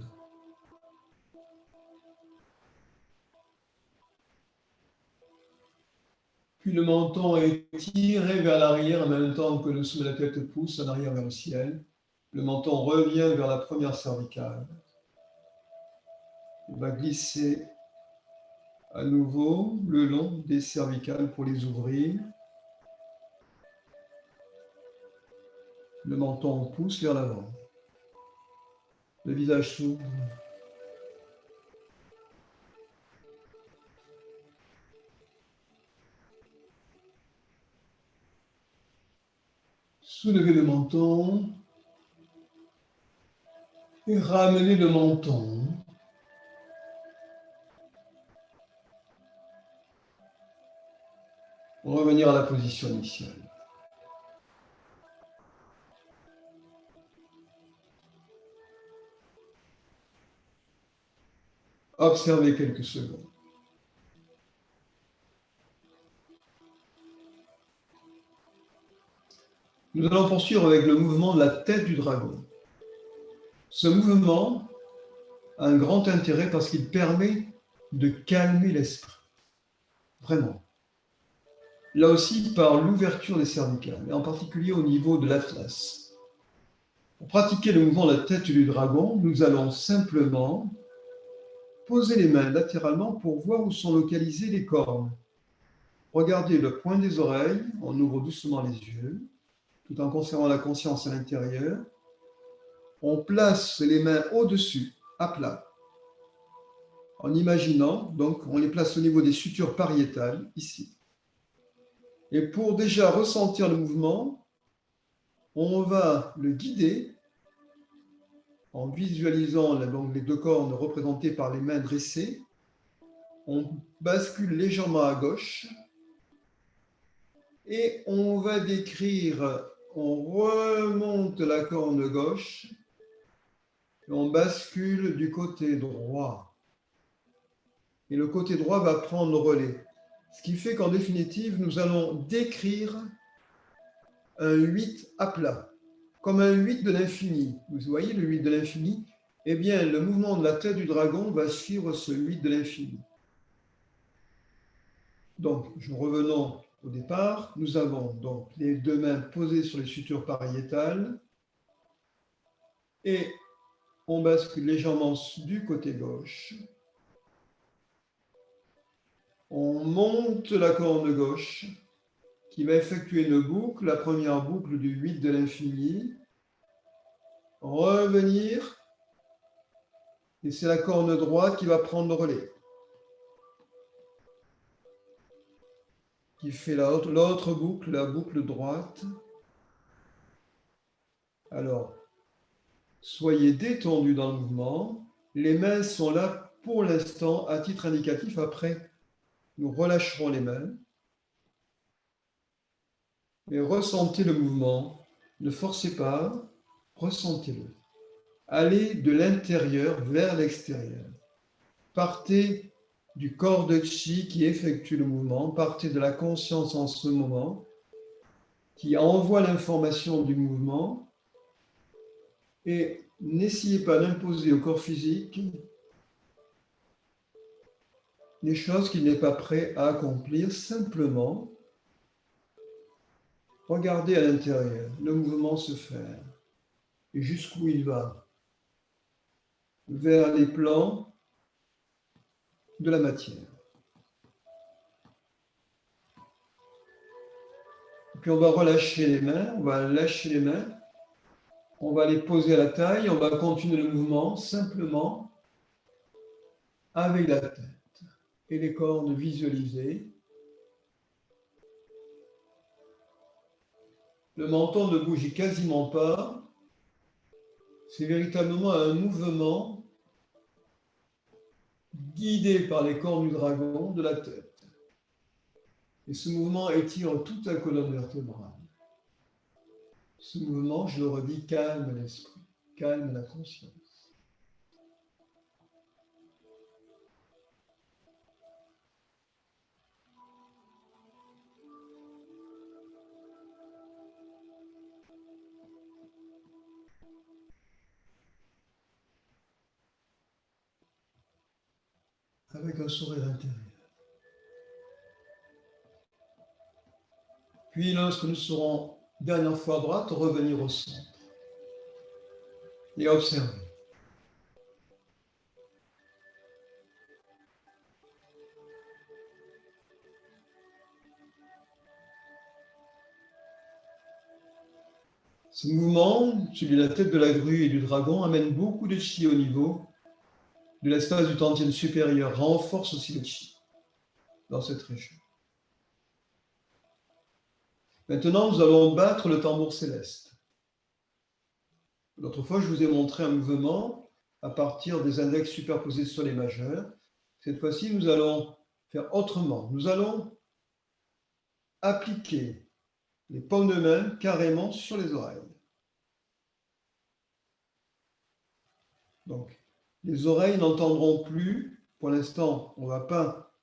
Puis le menton est tiré vers l'arrière en même temps que le dessous de la tête pousse en arrière vers le ciel. Le menton revient vers la première cervicale. Il va glisser à nouveau le long des cervicales pour les ouvrir. Le menton pousse vers l'avant. Le visage s'ouvre. Soulevez le menton et ramenez le menton. Revenir à la position initiale. Observez quelques secondes. Nous allons poursuivre avec le mouvement de la tête du dragon. Ce mouvement a un grand intérêt parce qu'il permet de calmer l'esprit. Vraiment. Là aussi, par l'ouverture des cervicales, et en particulier au niveau de l'atlas. Pour pratiquer le mouvement de la tête du dragon, nous allons simplement poser les mains latéralement pour voir où sont localisées les cornes. Regardez le point des oreilles, on ouvre doucement les yeux, tout en conservant la conscience à l'intérieur. On place les mains au-dessus, à plat, en imaginant, donc on les place au niveau des sutures pariétales, ici. Et pour déjà ressentir le mouvement, on va le guider en visualisant donc, les deux cornes représentées par les mains dressées. On bascule légèrement à gauche et on va décrire, on remonte la corne gauche et on bascule du côté droit. Et le côté droit va prendre le relais. Ce qui fait qu'en définitive, nous allons décrire un 8 à plat, comme un 8 de l'infini. Vous voyez le 8 de l'infini? Eh bien, le mouvement de la tête du dragon va suivre ce 8 de l'infini. Donc, revenons au départ. Nous avons donc les deux mains posées sur les sutures pariétales et on bascule légèrement du côté gauche. On monte la corne gauche qui va effectuer une boucle, la première boucle du 8 de l'infini. Revenir, et c'est la corne droite qui va prendre le relais, qui fait l'autre boucle, la boucle droite. Alors, soyez détendus dans le mouvement. Les mains sont là pour l'instant à titre indicatif. Après, nous relâcherons les mains. Et ressentez le mouvement. Ne forcez pas, ressentez-le. Allez de l'intérieur vers l'extérieur. Partez du corps de chi qui effectue le mouvement. Partez de la conscience en ce moment qui envoie l'information du mouvement et n'essayez pas d'imposer au corps physique des choses qu'il n'est pas prêt à accomplir. Simplement, regardez à l'intérieur le mouvement se faire et jusqu'où il va, vers les plans de la matière. Puis on va relâcher les mains, on va lâcher les mains, on va les poser à la taille, on va continuer le mouvement simplement avec la tête et les cornes visualisées. Le menton ne bouge quasiment pas. c'est véritablement un mouvement guidé par les cornes du dragon de la tête. Et ce mouvement étire toute la colonne vertébrale. Ce mouvement, je le redis, calme l'esprit, calme la conscience. Avec un sourire intérieur. Puis, lorsque nous serons dernière fois à droite, revenir au centre et observer. Ce mouvement, celui de la tête de la grue et du dragon, amène beaucoup de chi au niveau de l'espace du tantième supérieur, renforce aussi le chi dans cette région. Maintenant, nous allons battre le tambour céleste. L'autre fois, je vous ai montré un mouvement à partir des index superposés sur les majeurs. Cette fois-ci, nous allons faire autrement. Nous allons appliquer les paumes de main carrément sur les oreilles. Donc, les oreilles n'entendront plus. Pour l'instant, on ne va pas,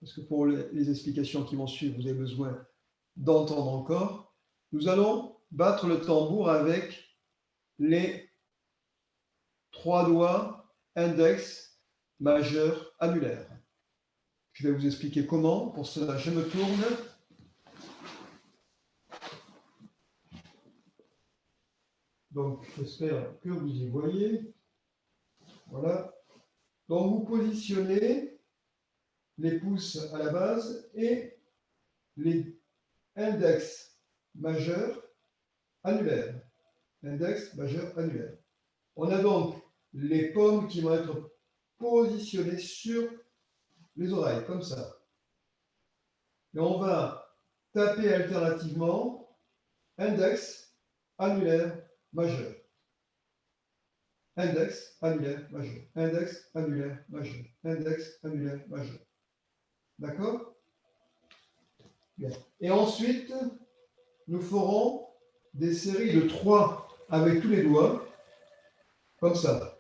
parce que pour les explications qui vont suivre, vous avez besoin d'entendre encore. Nous allons battre le tambour avec les 3 doigts index, majeur, annulaire. Je vais vous expliquer comment. Pour cela, je me tourne. Donc, j'espère que vous y voyez. Voilà. Donc, vous positionnez les pouces à la base et les index majeur, annulaire. Index majeur, annulaire. On a donc les paumes qui vont être positionnées sur les oreilles, comme ça. Et on va taper alternativement index, annulaire, majeur. Index, annulaire, majeur. Index, annulaire, majeur. Index, annulaire, majeur. D'accord? Bien. Et ensuite, nous ferons des séries de 3 avec tous les doigts, comme ça.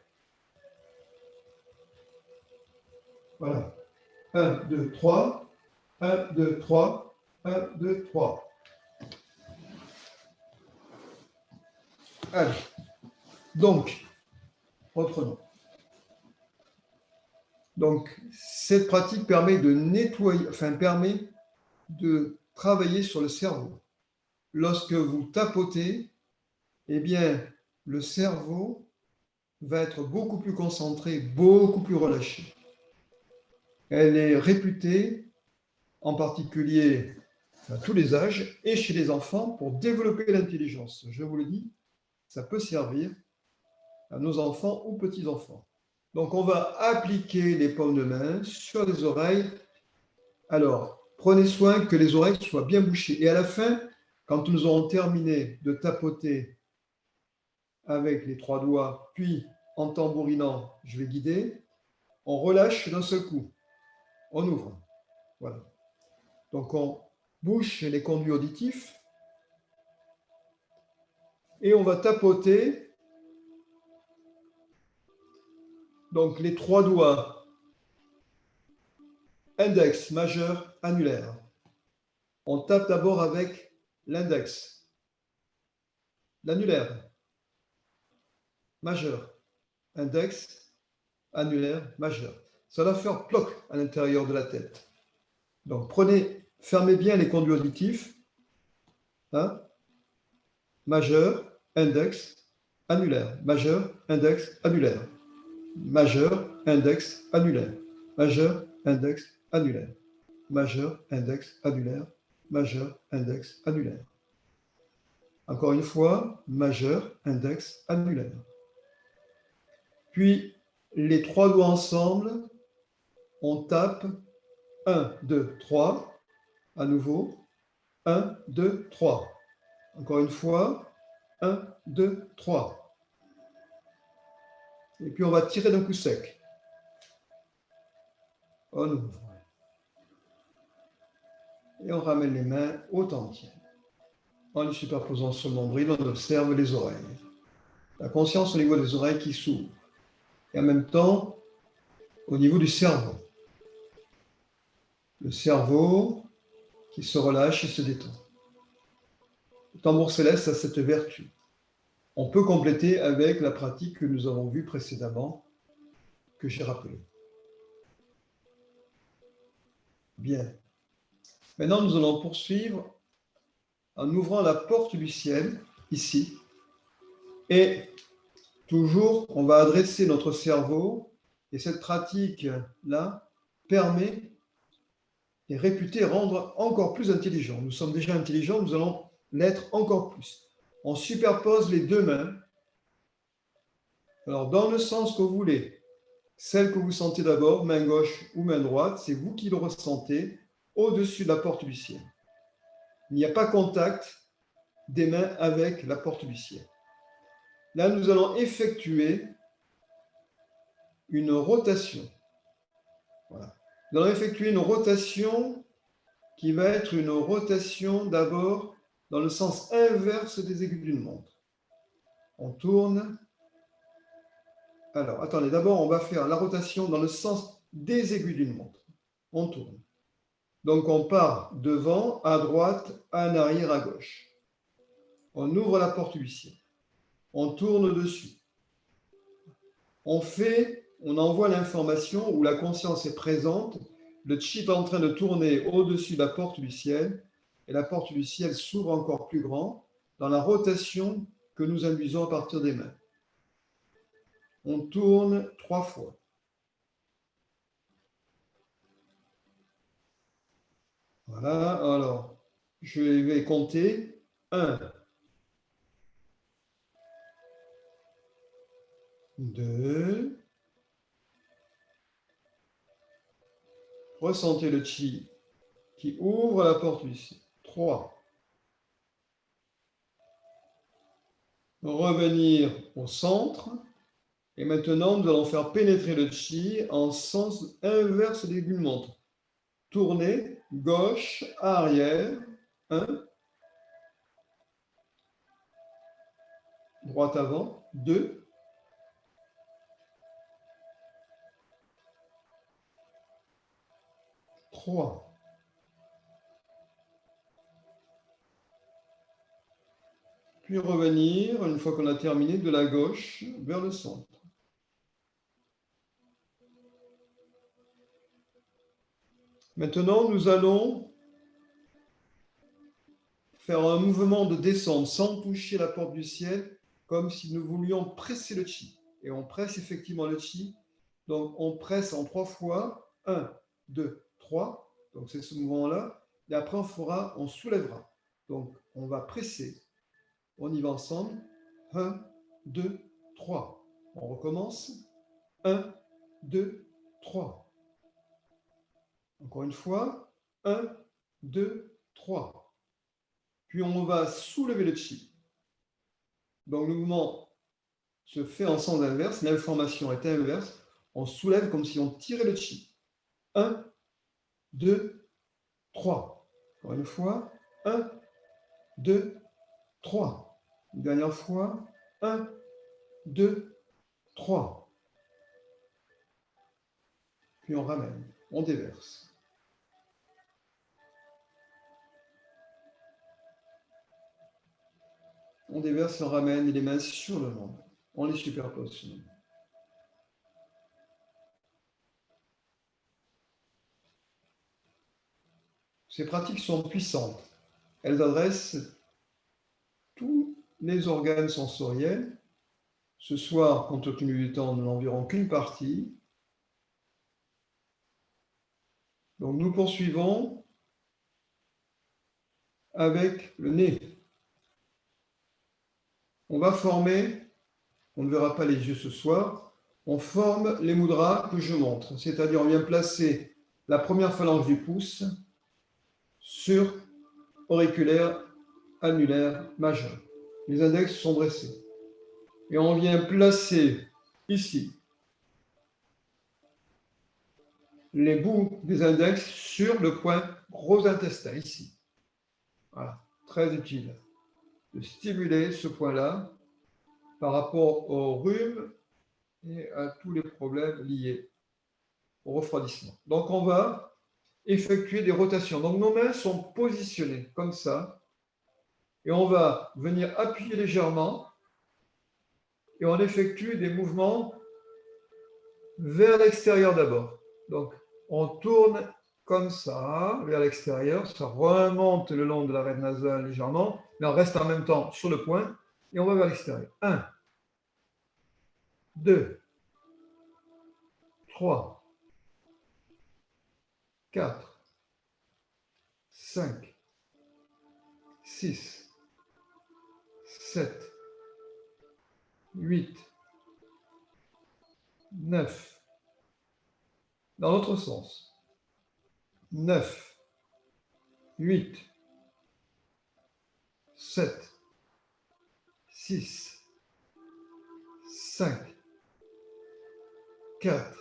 Voilà. 1, 2, 3. 1, 2, 3. 1, 2, 3. Allez. Donc, reprenons. Donc, cette pratique permet de nettoyer, permet de travailler sur le cerveau. Lorsque vous tapotez, eh bien, le cerveau va être beaucoup plus concentré, beaucoup plus relâché. Elle est réputée, en particulier à tous les âges et chez les enfants, pour développer l'intelligence. Je vous le dis, ça peut servir à nos enfants ou petits-enfants. Donc, on va appliquer les paumes de main sur les oreilles. Alors, prenez soin que les oreilles soient bien bouchées. Et à la fin, quand nous aurons terminé de tapoter avec les 3 doigts, puis en tambourinant, je vais guider, on relâche d'un seul coup. On ouvre. Voilà. Donc, on bouche les conduits auditifs et on va tapoter donc les 3 doigts index, majeur, annulaire. On tape d'abord avec l'index, l'annulaire, majeur, index, annulaire, majeur. Ça va faire ploc à l'intérieur de la tête. Donc, fermez bien les conduits auditifs. Hein, majeur, index, annulaire. Majeur, index, annulaire. Majeur, index, annulaire. Majeur, index, annulaire. Majeur, index, annulaire. Majeur, index, annulaire. Encore une fois, majeur, index, annulaire. Puis, les 3 doigts ensemble, on tape 1, 2, 3. À nouveau, 1, 2, 3. Encore une fois, 1, 2, 3. Et puis on va tirer d'un coup sec. On ouvre. Et on ramène les mains authentiques. En les superposant sur le nombril, on observe les oreilles. La conscience au niveau des oreilles qui s'ouvre. Et en même temps, au niveau du cerveau. Le cerveau qui se relâche et se détend. Le tambour céleste a cette vertu. On peut compléter avec la pratique que nous avons vue précédemment, que j'ai rappelée. Bien. Maintenant, nous allons poursuivre en ouvrant la porte du ciel, ici. Et toujours, on va adresser notre cerveau. Et cette pratique-là permet et réputé rendre encore plus intelligent. Nous sommes déjà intelligents, nous allons l'être encore plus. On superpose les deux mains. Alors, dans le sens que vous voulez, celle que vous sentez d'abord, main gauche ou main droite, c'est vous qui le ressentez au-dessus de la porte du ciel. Il n'y a pas contact des mains avec la porte du ciel. Là, nous allons effectuer une rotation. Voilà. Nous allons effectuer une rotation qui va être une rotation d'abord dans le sens inverse des aiguilles d'une montre. On tourne. Alors, attendez, d'abord, on va faire la rotation dans le sens des aiguilles d'une montre. On tourne. Donc, on part devant, à droite, en arrière, à gauche. On ouvre la porte du ciel. On tourne dessus. On envoie l'information où la conscience est présente. Le chi est en train de tourner au-dessus de la porte du ciel. Et la porte du ciel s'ouvre encore plus grand dans la rotation que nous induisons à partir des mains. On tourne 3 fois. Voilà, alors, je vais compter 1, 2, ressentez le chi qui ouvre la porte du ciel. 3, revenir au centre, et maintenant nous allons faire pénétrer le chi en sens inverse des aiguilles de montre. Tourner, gauche, arrière, 1, droite avant, 2, 3. Puis revenir, une fois qu'on a terminé, de la gauche vers le centre. Maintenant, nous allons faire un mouvement de descente sans toucher la porte du ciel, comme si nous voulions presser le chi. Et on presse effectivement le chi. Donc, on presse en 3 fois. 1, 2, 3. Donc, c'est ce mouvement-là. Et après, on soulèvera. Donc, on va presser. On y va ensemble. 1, 2, 3. On recommence. 1, 2, 3. Encore une fois. 1, 2, 3. Puis on va soulever le chi. Donc le mouvement se fait en sens inverse, l'information est inverse. On soulève comme si on tirait le chi. 1, 2, 3. Encore une fois. 1, 2, 3. Une dernière fois. 1, 2, 3. Puis on ramène, on déverse. On déverse, on ramène les mains sur le membre. On les superpose sur le membre. Ces pratiques sont puissantes. Elles adressent tous les organes sensoriels. Ce soir, compte tenu du temps, nous n'en verrons qu'une partie. Donc nous poursuivons avec le nez. On va former, on ne verra pas les yeux ce soir, on forme les mudras que je montre. C'est-à-dire on vient placer la première phalange du pouce sur auriculaire, annulaire, majeur. Les index sont dressés. Et on vient placer ici. Les bouts des index sur le point gros intestin, ici. Voilà, très utile de stimuler ce point-là par rapport au rhume et à tous les problèmes liés au refroidissement. Donc, on va effectuer des rotations. Donc, nos mains sont positionnées comme ça et on va venir appuyer légèrement et on effectue des mouvements vers l'extérieur d'abord. Donc, on tourne comme ça, vers l'extérieur, ça remonte le long de l'arête nasale légèrement, mais on reste en même temps sur le point, et on va vers l'extérieur. 1, 2, 3, 4, 5, 6, 7, 8, 9. Dans l'autre sens. 9, 8, 7, 6, 5, 4,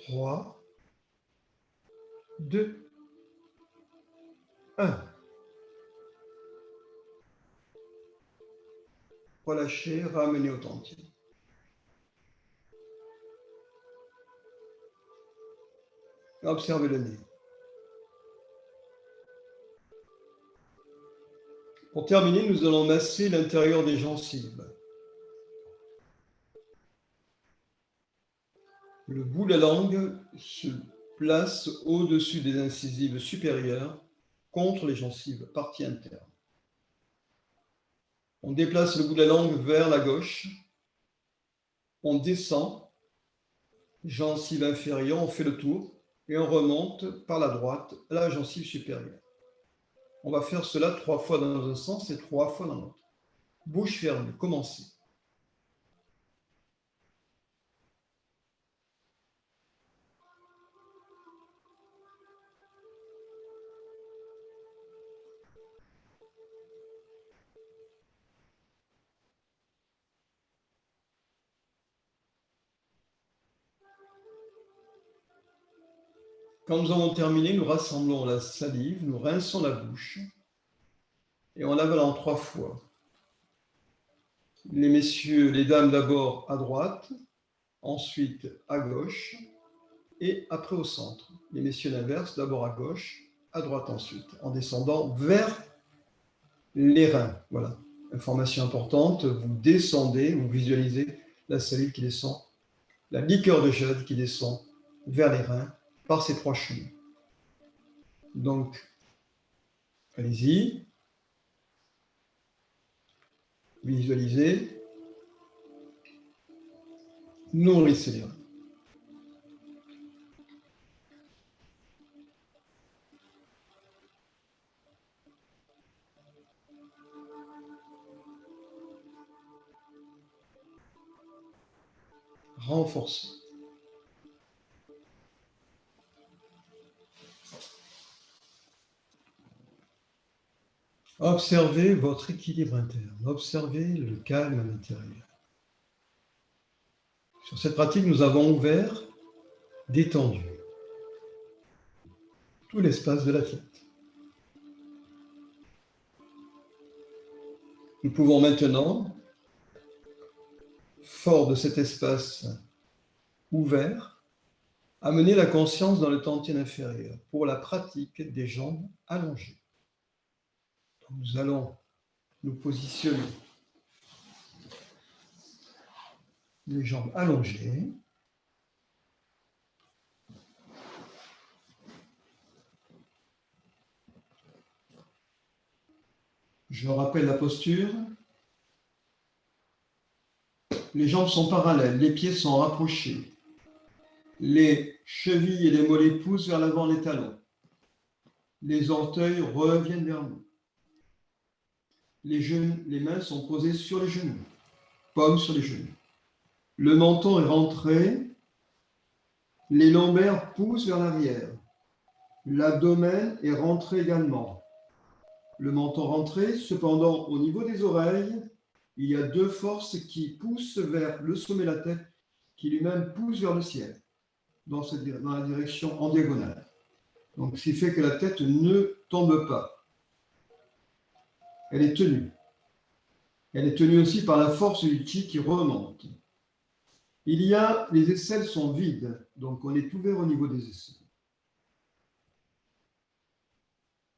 3, 2, 1. Relâchez, ramenez au entier. Observez le nez. Pour terminer, nous allons masser l'intérieur des gencives. Le bout de la langue se place au-dessus des incisives supérieures contre les gencives, partie interne. On déplace le bout de la langue vers la gauche. On descend, gencive inférieure, on fait le tour et on remonte par la droite à la gencive supérieure. On va faire cela 3 fois dans un sens et 3 fois dans l'autre. Bouche fermée, commencez. Quand nous avons terminé, nous rassemblons la salive, nous rinçons la bouche et on avale en 3 fois. Les messieurs, les dames d'abord à droite, ensuite à gauche et après au centre. Les messieurs l'inverse, d'abord à gauche, à droite ensuite, en descendant vers les reins. Voilà, information importante, vous descendez, vous visualisez la salive qui descend, la liqueur de jade qui descend vers les reins par ces 3 chemins. Donc, allez-y, visualisez, nourrissez les reins. Renforcez. Observez votre équilibre interne, observez le calme à l'intérieur. Sur cette pratique, nous avons ouvert, détendu tout l'espace de la tête. Nous pouvons maintenant, fort de cet espace ouvert, amener la conscience dans le tantien inférieur pour la pratique des jambes allongées. Donc nous allons nous positionner les jambes allongées. Je rappelle la posture. Les jambes sont parallèles, les pieds sont rapprochés. Les chevilles et les mollets poussent vers l'avant les talons. Les orteils reviennent vers nous. Les mains sont posées sur les genoux, paumes sur les genoux. Le menton est rentré, les lombaires poussent vers l'arrière. L'abdomen est rentré également. Le menton rentré, cependant, au niveau des oreilles, il y a deux forces qui poussent vers le sommet de la tête, qui lui-même pousse vers le ciel, dans la direction en diagonale. Donc, ce qui fait que la tête ne tombe pas. Elle est tenue. Elle est tenue aussi par la force du chi qui remonte. Les aisselles sont vides, donc on est ouvert au niveau des aisselles.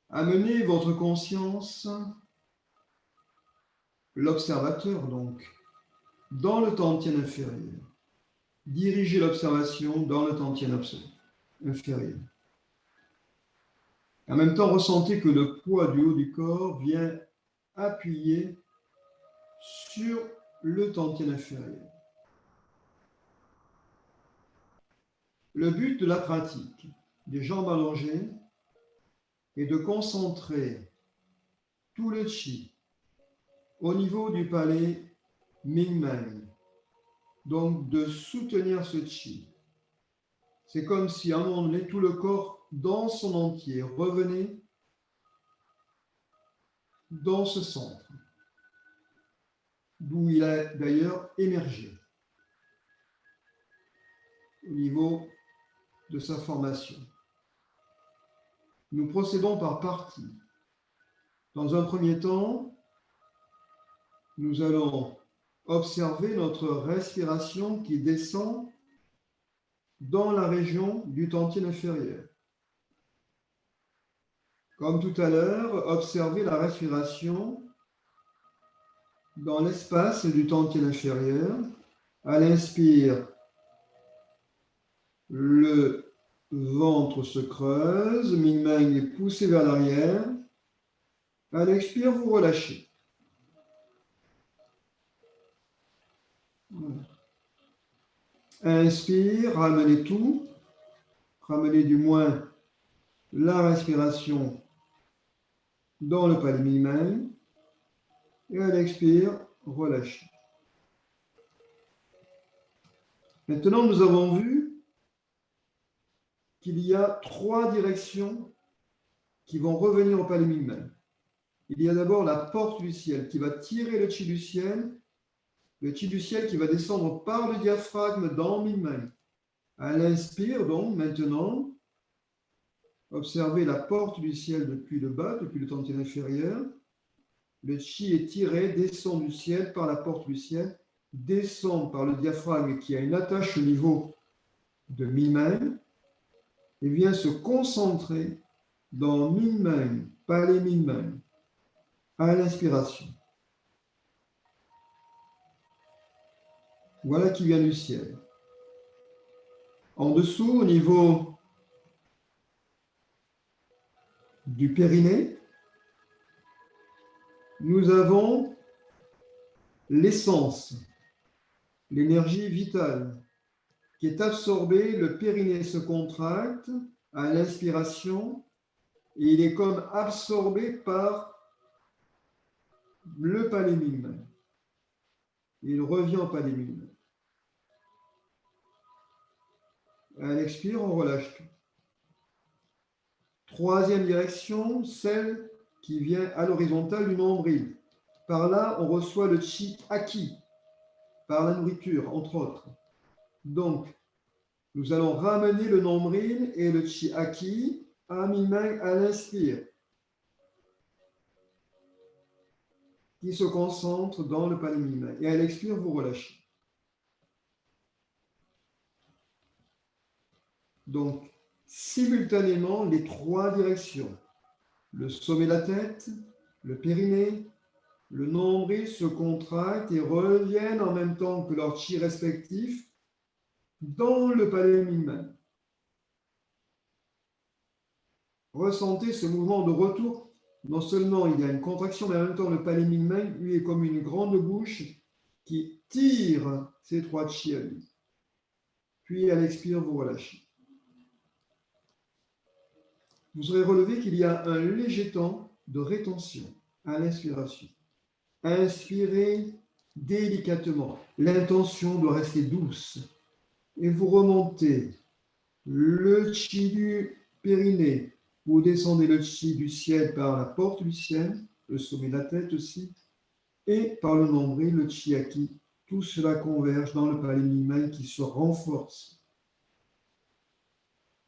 Amenez votre conscience, l'observateur donc, dans le tantien inférieur. Dirigez l'observation dans le tantien inférieur. En même temps, ressentez que le poids du haut du corps vient appuyer sur le tantien inférieur. Le but de la pratique des jambes allongées est de concentrer tout le chi au niveau du palais Mingmen, donc de soutenir ce chi. C'est comme si à un moment donné, tout le corps dans son entier revenait dans ce centre, d'où il a d'ailleurs émergé au niveau de sa formation. Nous procédons par parties. Dans un premier temps, nous allons observer notre respiration qui descend dans la région du tantien inférieur. Comme tout à l'heure, observez la respiration dans l'espace du tantien inférieur. À l'inspire, le ventre se creuse, Mingmen est poussé vers l'arrière. À l'expire, vous relâchez. Voilà. Inspire, ramenez tout. Ramenez du moins la respiration dans le palais Mingmen. Et à l'expire, relâchez. Maintenant, nous avons vu qu'il y a trois directions qui vont revenir au palais Mingmen. Il y a d'abord la porte du ciel qui va tirer le chi du ciel qui va descendre par le diaphragme dans Mingmen. À l'inspire, donc, maintenant, observez la porte du ciel depuis le bas, depuis le tantien inférieur. Le chi est tiré, descend du ciel par la porte du ciel, descend par le diaphragme qui a une attache au niveau de Mingmen et vient se concentrer dans Mingmen, palais Mingmen, à l'inspiration. Voilà qui vient du ciel. En dessous, au niveau du périnée, nous avons l'essence, l'énergie vitale qui est absorbée. Le périnée se contracte à l'inspiration et il est comme absorbé par le palais Mingmen. Il revient au palais Mingmen. À l'expire, on relâche tout. Troisième direction, celle qui vient à l'horizontale du nombril. Par là, on reçoit le chi acquis par la nourriture, entre autres. Donc, nous allons ramener le nombril et le chi acquis à mi-main à l'inspire, qui se concentre dans le palais mi-main. Et à l'expire, vous relâchez. Donc, simultanément, les trois directions, le sommet de la tête, le périnée, le nombril se contractent et reviennent en même temps que leur chi respectif dans le palais Mingmen. Ressentez ce mouvement de retour. Non seulement il y a une contraction, mais en même temps le palais Mingmen, lui, est comme une grande bouche qui tire ces trois chi à lui. Puis à l'expire, vous relâchez. Vous aurez relevé qu'il y a un léger temps de rétention à l'inspiration. Inspirez délicatement. L'intention doit rester douce. Et vous remontez le chi du périnée. Vous descendez le chi du ciel par la porte du ciel, le sommet de la tête aussi. et par le nombril, le chiaki. Tout cela converge dans le palais mi-main qui se renforce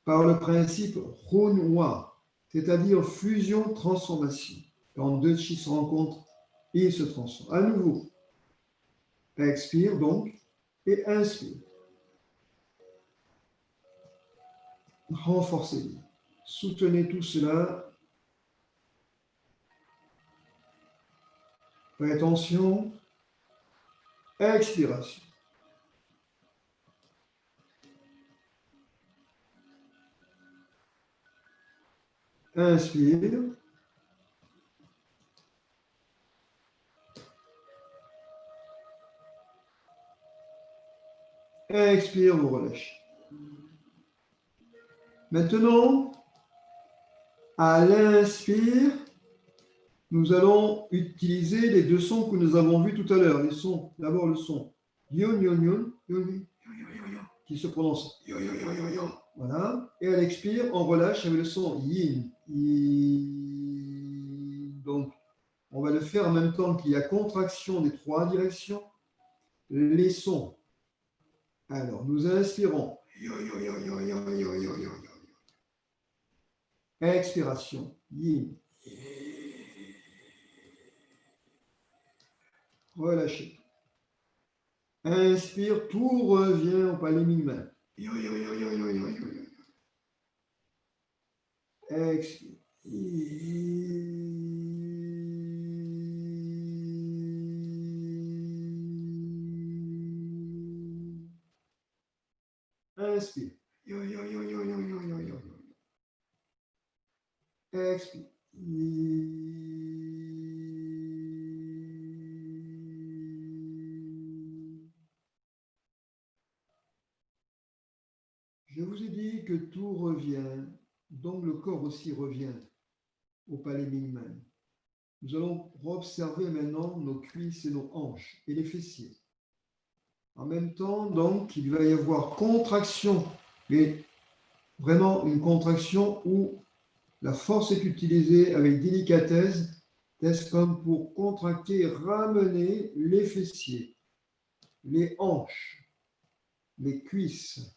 par le principe Hunwa, c'est-à-dire fusion-transformation. Quand deux chi se rencontrent, ils se transforment. À nouveau, expire donc et inspire. Renforcez. Soutenez tout cela. Faites attention. Expiration. Inspire. Expire, vous relâchez. Maintenant, à l'inspire, nous allons utiliser les deux sons que nous avons vus tout à l'heure. Les sons, d'abord le son yon, yon, yon, yon, yon, qui se prononce yon, yon, yon, yon, yon. Voilà. Et à l'expire, on relâche avec le son yin. Donc, on va le faire en même temps qu'il y a contraction des trois directions. Les sons. Alors, nous inspirons. Expiration. Yin. Relâchez. Inspire, tout revient au palais mi-main. Expire. Inspire. Expire. Je vous ai dit que tout revient, donc le corps aussi revient au palais mi-main. Nous allons observer maintenant nos cuisses et nos hanches et les fessiers. En même temps, donc, il va y avoir contraction, mais vraiment une contraction où la force est utilisée avec délicatesse, comme pour contracter et ramener les fessiers, les hanches, les cuisses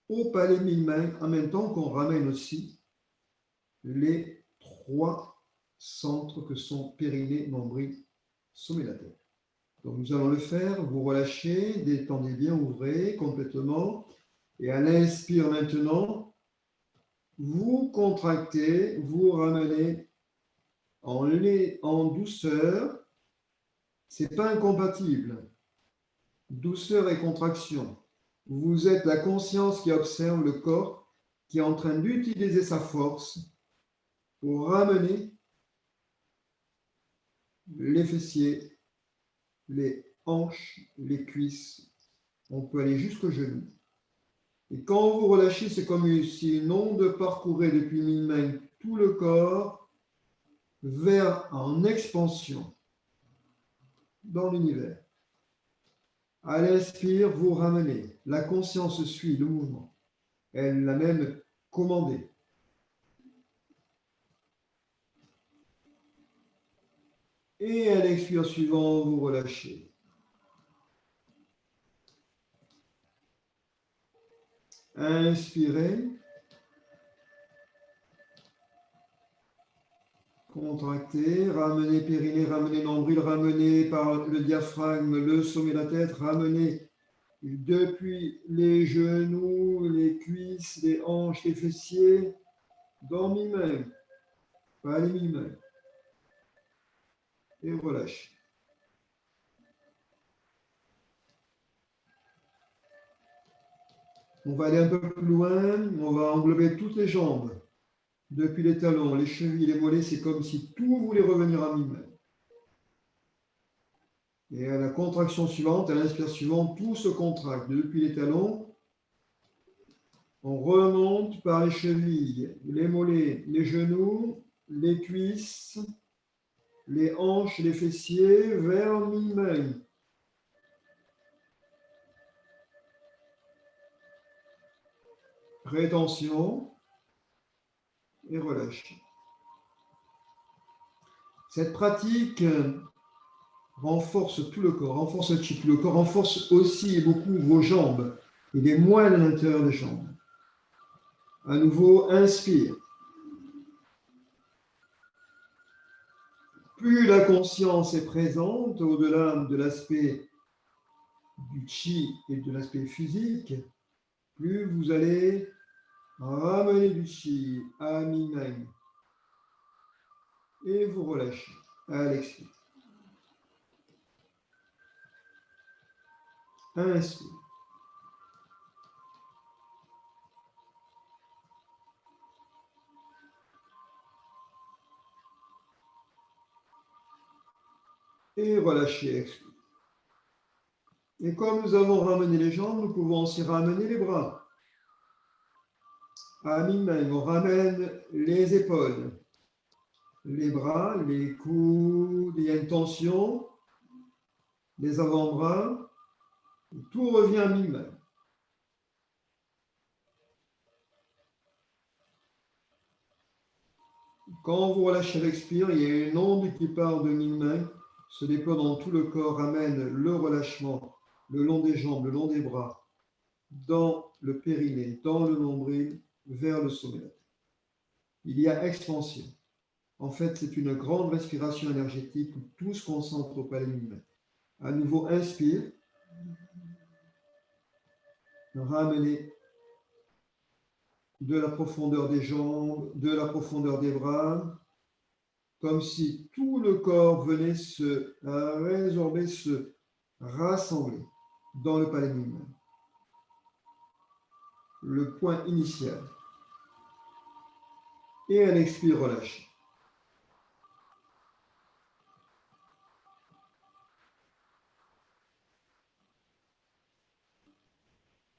au palais mi-main, en même temps qu'on ramène aussi les trois centres que sont périnée, nombril, sommet de la tête. Donc nous allons le faire, vous relâchez, détendez bien, ouvrez complètement. Et à l'inspire maintenant, vous contractez, vous ramenez en douceur. Ce n'est pas incompatible. Douceur et contraction. Vous êtes la conscience qui observe le corps, qui est en train d'utiliser sa force pour ramener les fessiers, les hanches, les cuisses. On peut aller jusqu'au genou. Et quand vous relâchez, c'est comme si une onde parcourait depuis mi-main tout le corps vers en expansion dans l'univers. À l'inspire, vous ramenez. La conscience suit le mouvement. Elle l'a même commandé. Et à l'expire suivant, vous relâchez. Inspirez. Contractez, ramenez périnée, ramenez nombril, ramenez par le diaphragme le sommet de la tête, ramenez depuis les genoux, les cuisses, les hanches, les fessiers, dans mi-main, pas les mi-main. Et relâchez. On va aller un peu plus loin, on va englober toutes les jambes. Depuis les talons, les chevilles, les mollets, c'est comme si tout voulait revenir à mi-main. Et à la contraction suivante, à l'inspire suivante, tout se contracte. Depuis les talons, on remonte par les chevilles, les mollets, les genoux, les cuisses, les hanches, les fessiers, vers mi-main. Rétention et relâche. Cette pratique renforce tout le corps, renforce le chi, tout le corps, renforce aussi et beaucoup vos jambes et les moelles à l'intérieur des jambes. À nouveau, inspire. Plus la conscience est présente au-delà de l'aspect du chi et de l'aspect physique, plus vous allez ramener du chi à mi-main et vous relâchez à l'expire. Inspire. Et relâchez, expire. Et comme nous avons ramené les jambes, nous pouvons aussi ramener les bras. À mi-main, on ramène les épaules, les bras, les coudes, il y a une tension, les avant-bras, tout revient à mi-main. Quand vous relâchez l'expire, il y a une onde qui part de mi-main, se déploie dans tout le corps, ramène le relâchement le long des jambes, le long des bras, dans le périnée, dans le nombril, vers le sommet. Il y a expansion. En fait, c'est une grande respiration énergétique où tout se concentre au palais mi-main. À nouveau, inspire. Ramenez de la profondeur des jambes, de la profondeur des bras, comme si tout le corps venait se résorber, se rassembler dans le palais mi-main. Le point initial. Et un expire relâché.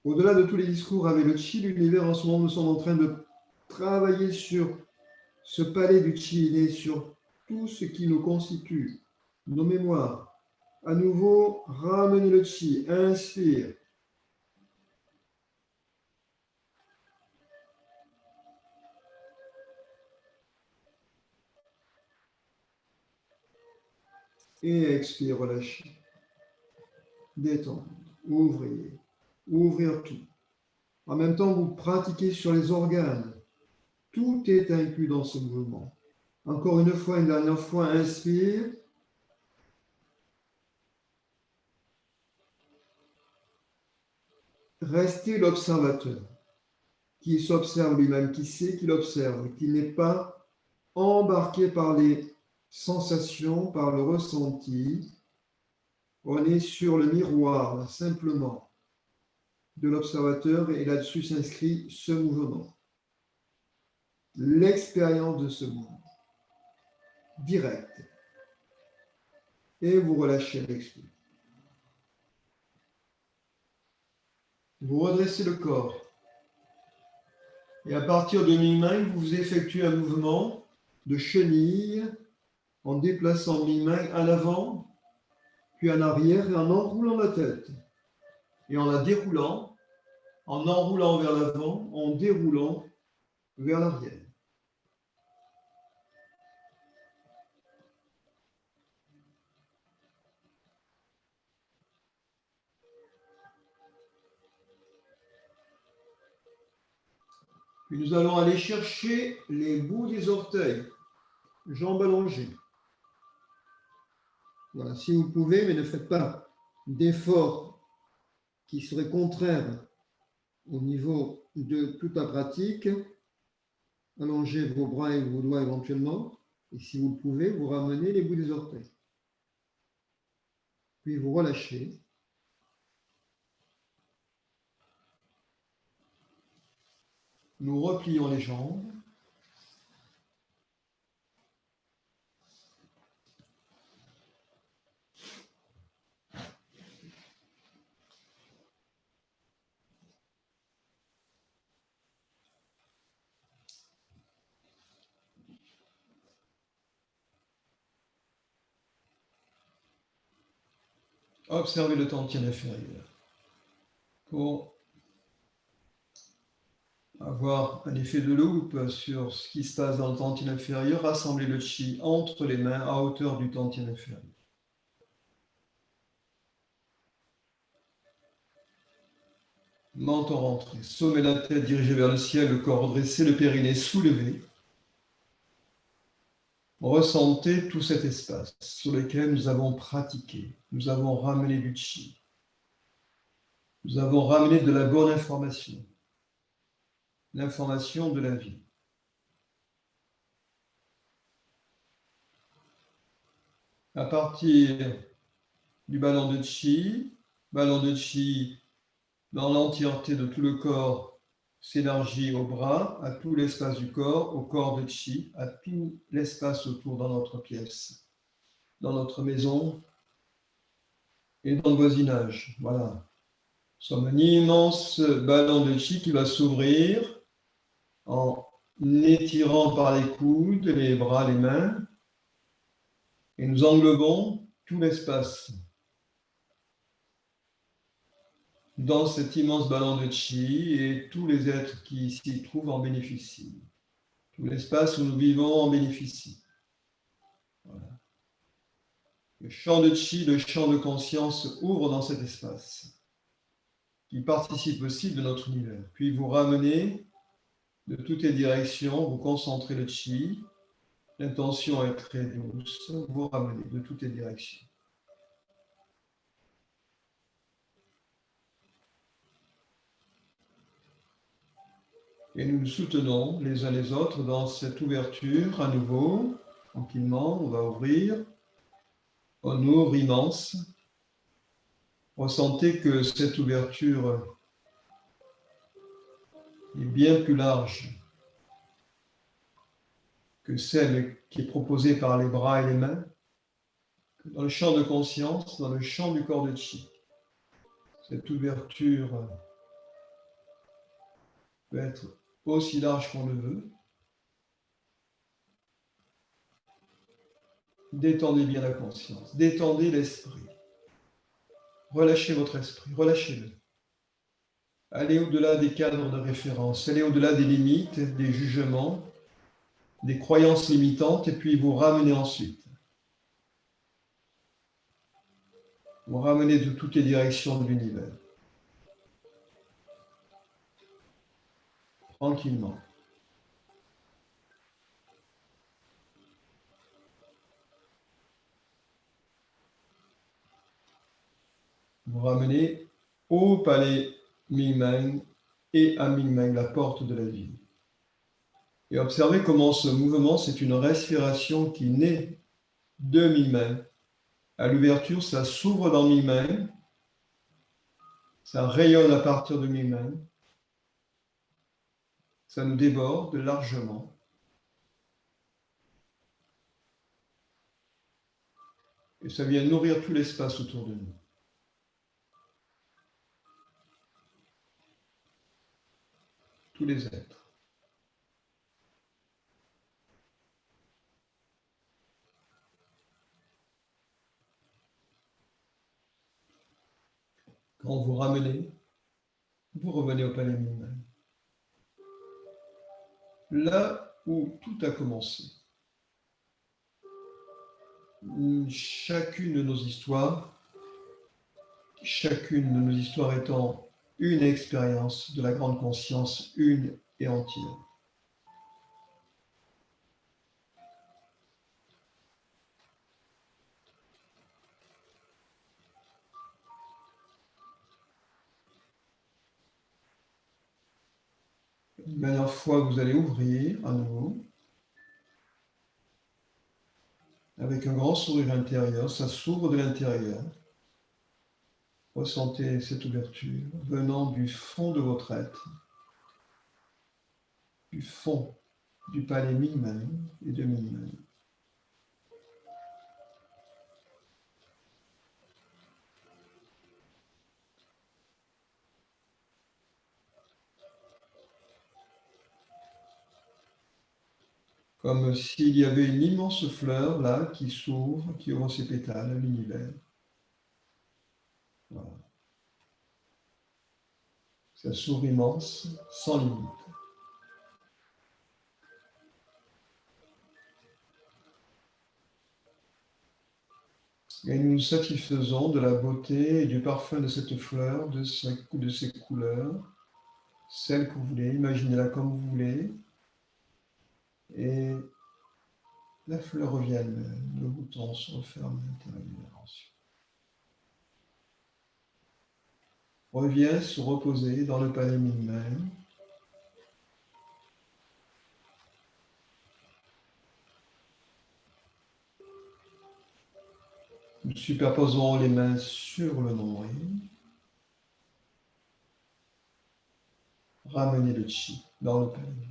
Au-delà de tous les discours avec le chi, l'univers, en ce moment, nous sommes en train de travailler sur ce palais du chi et sur tout ce qui nous constitue, nos mémoires. À nouveau, ramenez le chi, inspire. Et expire, relâchez. Détendre, ouvrir tout. En même temps, vous pratiquez sur les organes. Tout est inclus dans ce mouvement. Encore une fois, une dernière fois, inspire. Restez l'observateur qui s'observe lui-même, qui sait qu'il observe, qui n'est pas embarqué par les sensations, par le ressenti. On est sur le miroir, simplement, de l'observateur et là-dessus s'inscrit ce mouvement. L'expérience de ce mouvement, direct. Et vous relâchez l'expire. Vous redressez le corps. Et à partir de mi-main, vous effectuez un mouvement de chenille en déplaçant mi-main à l'avant, puis en arrière et en enroulant la tête. Et en la déroulant, en enroulant vers l'avant, en déroulant vers l'arrière. Puis nous allons aller chercher les bouts des orteils, jambes allongées. Voilà, si vous pouvez, mais ne faites pas d'efforts qui seraient contraires au niveau de toute la pratique. Allongez vos bras et vos doigts éventuellement. Et si vous le pouvez, vous ramenez les bouts des orteils. Puis vous relâchez. Nous replions les jambes. Observez le tantien inférieur pour avoir un effet de loupe sur ce qui se passe dans le tantien inférieur. Rassemblez le chi entre les mains à hauteur du tantien inférieur. Menton rentré, sommet de la tête dirigé vers le ciel, le corps dressé, le périnée soulevé. Ressentez tout cet espace sur lequel nous avons pratiqué, nous avons ramené du chi, nous avons ramené de la bonne information, l'information de la vie. À partir du ballon de chi dans l'entièreté de tout le corps s'élargit au bras, à tout l'espace du corps, au corps de chi, à tout l'espace autour dans notre pièce, dans notre maison et dans le voisinage. Voilà. Nous sommes un immense ballon de chi qui va s'ouvrir en étirant par les coudes, les bras, les mains, et nous englobons tout l'espace. Dans cet immense ballon de chi, et tous les êtres qui s'y trouvent en bénéficient. Tout l'espace où nous vivons en bénéficie. Voilà. Le champ de chi, le champ de conscience ouvre dans cet espace, qui participe aussi de notre univers. Puis vous ramenez de toutes les directions, vous concentrez le chi, l'intention est très douce, vous ramenez de toutes les directions. Et nous nous soutenons les uns les autres dans cette ouverture à nouveau, tranquillement, on va ouvrir. On ouvre immense. Ressentez que cette ouverture est bien plus large que celle qui est proposée par les bras et les mains, dans le champ de conscience, dans le champ du corps de chi. Cette ouverture peut être aussi large qu'on le veut. Détendez bien la conscience, détendez l'esprit. Relâchez votre esprit, relâchez-le. Allez au-delà des cadres de référence, allez au-delà des limites, des jugements, des croyances limitantes, et puis vous ramenez ensuite. Vous ramenez de toutes les directions de l'univers. Tranquillement. Vous ramenez au palais Mingmeng et à Mingmeng, la porte de la vie. Et observez comment ce mouvement, c'est une respiration qui naît de Mingmeng. À l'ouverture, ça s'ouvre dans Mingmeng, ça rayonne à partir de Mingmeng, ça nous déborde largement. Et ça vient nourrir tout l'espace autour de nous. Tous les êtres. Quand vous ramenez, vous revenez au palais Mingmeng. Là où tout a commencé. Chacune de nos histoires étant une expérience de la grande conscience, une et entière. Une dernière fois, vous allez ouvrir à nouveau, avec un grand sourire intérieur, ça s'ouvre de l'intérieur. Ressentez cette ouverture venant du fond de votre être, du fond du palais Mingmeng et de Mingmeng. Comme s'il y avait une immense fleur là qui s'ouvre, qui ouvre ses pétales à l'univers. Voilà. Ça s'ouvre immense, sans limite. Et nous nous satisfaisons de la beauté et du parfum de cette fleur, de ses couleurs, celle que vous voulez, imaginez-la comme vous voulez. Et la fleur revient elle-même, le bouton se referme à l'intérieur. Revient se reposer dans le panier même. Nous superposons les mains sur le nombril. Ramenez le chi dans le panier.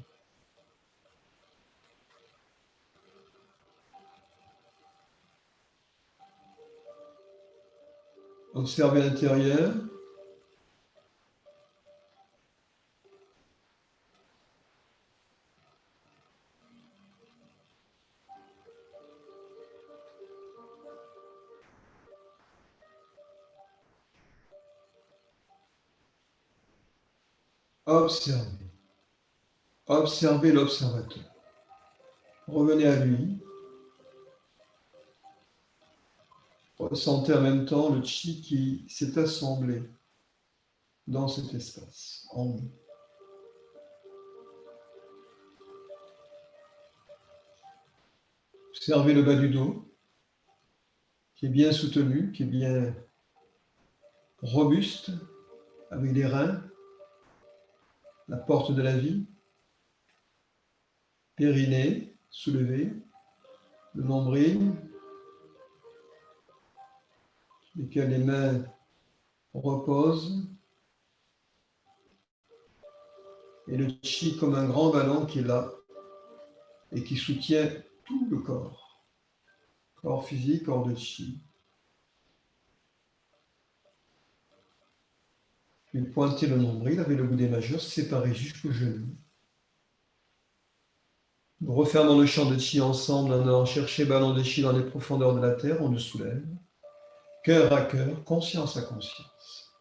Observez l'intérieur. Observez. Observez l'observateur. Revenez à lui. Ressentez en même temps le chi qui s'est assemblé dans cet espace, en nous. Observez le bas du dos, qui est bien soutenu, qui est bien robuste, avec les reins, la porte de la vie, périnée, soulevé, le nombril, sur lesquels les mains reposent, et le chi comme un grand ballon qui est là et qui soutient tout le corps. Corps physique, corps de chi. Puis pointez le nombril avec le bout des majeurs séparé jusqu'au genou. Nous refermons le champ de chi ensemble en allant chercher ballon de chi dans les profondeurs de la terre, on le soulève. Cœur à cœur, conscience à conscience.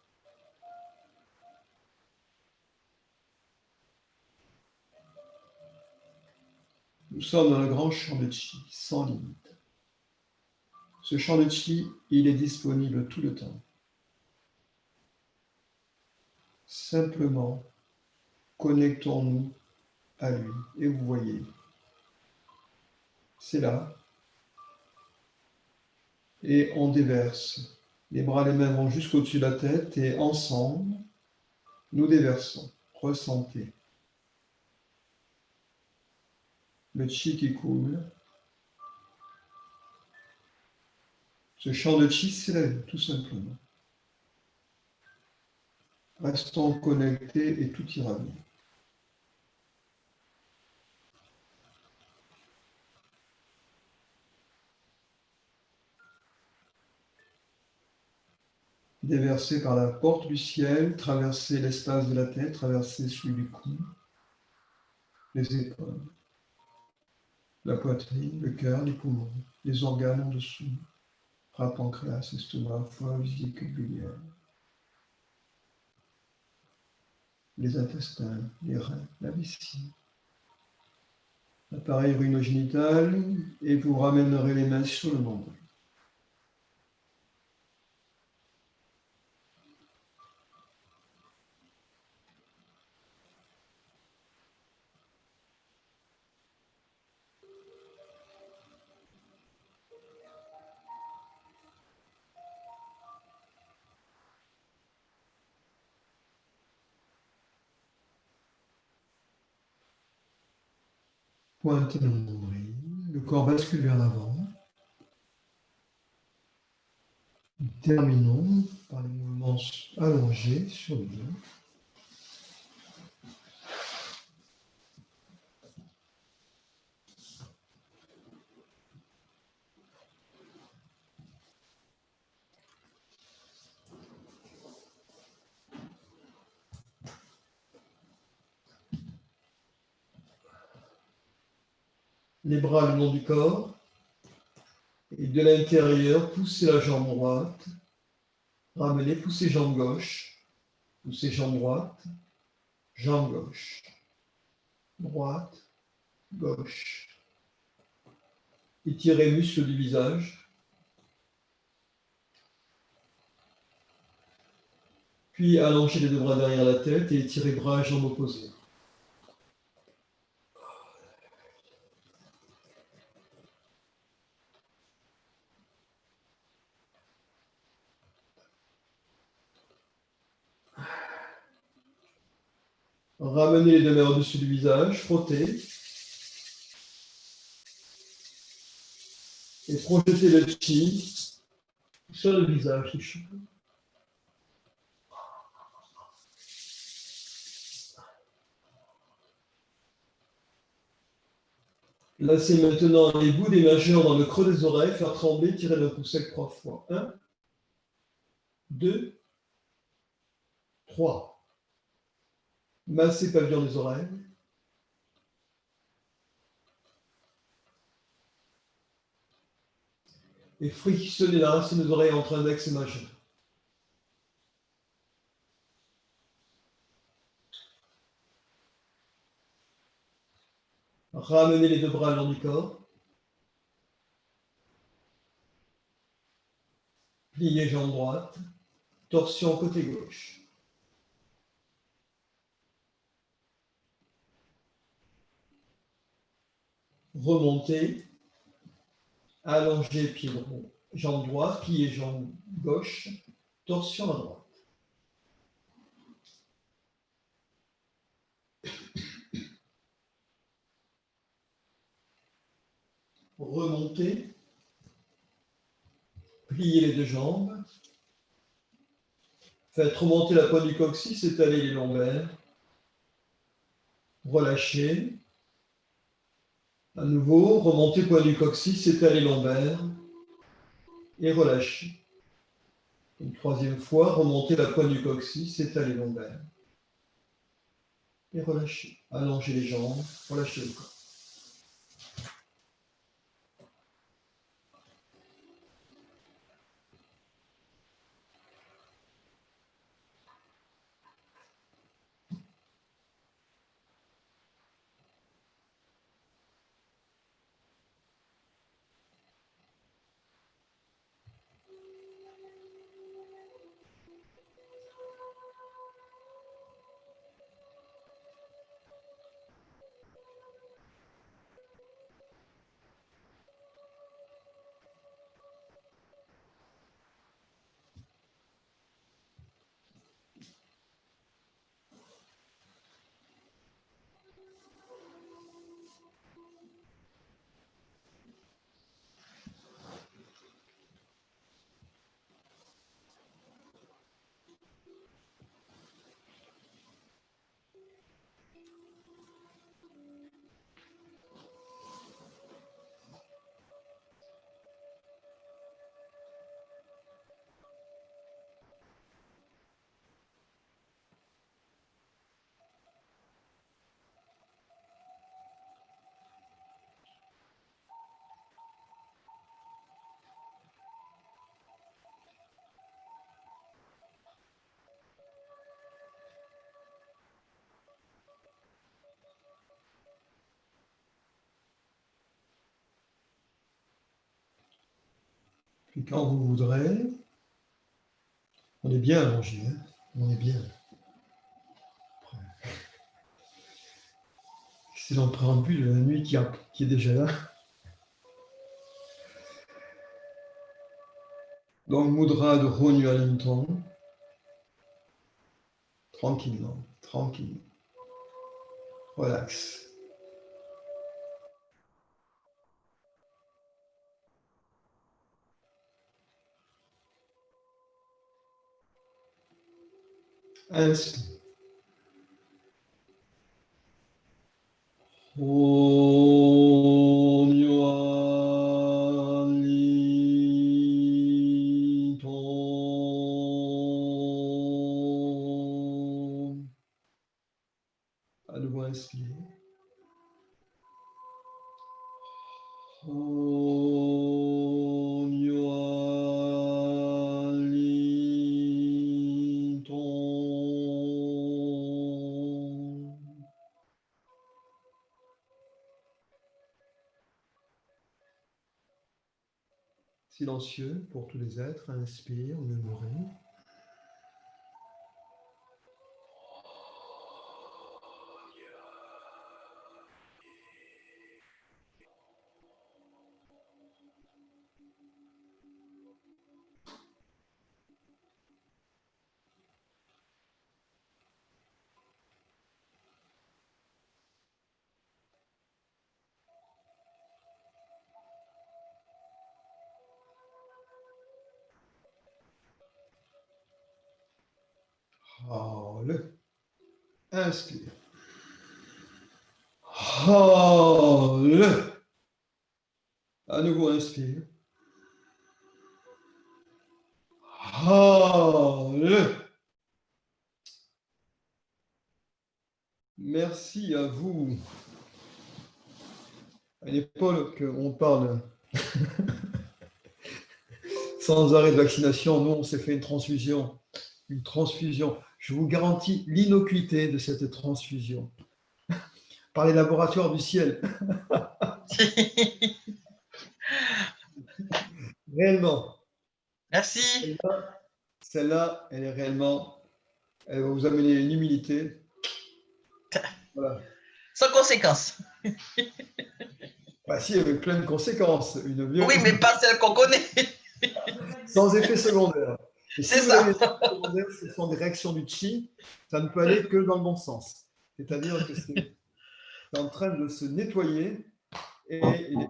Nous sommes dans le grand champ de chi, sans limite. Ce champ de chi, il est disponible tout le temps. Simplement, connectons-nous à lui. Et vous voyez, c'est là. Et on déverse. Les bras, les mains vont jusqu'au-dessus de la tête et ensemble, nous déversons. Ressentez le chi qui coule. Ce champ de chi, c'est la vie, tout simplement. Restons connectés et tout ira bien. Déverser par la porte du ciel, traverser l'espace de la tête, traverser celui du cou, les épaules, la poitrine, le cœur, les poumons, les organes en dessous, bras, pancréas, estomac, foie, vésicule biliaire, les intestins, les reins, la vessie, l'appareil urinogénital, et vous ramènerez les mains sur le nombril. Pointez le nombril, le corps bascule vers l'avant. Terminons par les mouvements allongés sur le dos. Les bras le long du corps. Et de l'intérieur, poussez la jambe droite. Ramenez, poussez jambe gauche. Poussez jambe droite. Jambe gauche. Droite. Gauche. Étirez muscles du visage. Puis allongez les deux bras derrière la tête et étirez bras et jambes opposés. Ramenez les deux mains au-dessus du visage, frottez. Et projetez le chi sur le visage des cheveux. Placez maintenant les bouts des majeurs dans le creux des oreilles, faire trembler, tirer le pouls sec 3 fois. 1, 2, 3. Massez pavillon des oreilles. Et frictionnez la racine des oreilles entre index et majeur. Ramenez les deux bras le long du corps. Pliez jambe droite. Torsion côté gauche. Remontez. Allongez pied droit. Jambe droite. Pliez jambe gauche. Torsion à droite. Remontez. Pliez les deux jambes. Faites remonter la pointe du coccyx, étalez les lombaires. Relâchez. À nouveau, remontez pointe du coccyx, étalez les lombaires. Et relâchez. Une troisième fois, remontez la pointe du coccyx, étalez les lombaires. Et relâchez. Allongez les jambes, relâchez le corps. Puis quand vous voudrez, on est bien allongé, hein, on est bien. Excellent préambule de la nuit qui est déjà là. Donc, Mudra de Honyu Alinton. Tranquillement, tranquillement. Relax. Inspire. Honyu Alinton. À nouveau, inspire. Honyu Alinton. Silencieux pour tous les êtres, inspire, murmurer. Hale. Inspire. Hale. À nouveau, inspire. Hale. Merci à vous. À l'époque qu'on parle sans arrêt de vaccination, nous, on s'est fait une transfusion. Une transfusion. Je vous garantis l'innocuité de cette transfusion. Par les laboratoires du ciel. Réellement. Merci. Celle-là, elle est réellement, elle va vous amener une humilité. Voilà. Sans conséquence. Bah, si, avec plein de conséquences. Oui, mais pas celle qu'on connaît. Sans effet secondaire. Et si vous ça. avez des effets secondaires, ce sont des réactions du chi, ça ne peut aller que dans le bon sens. C'est-à-dire que c'est en train de se nettoyer et les choses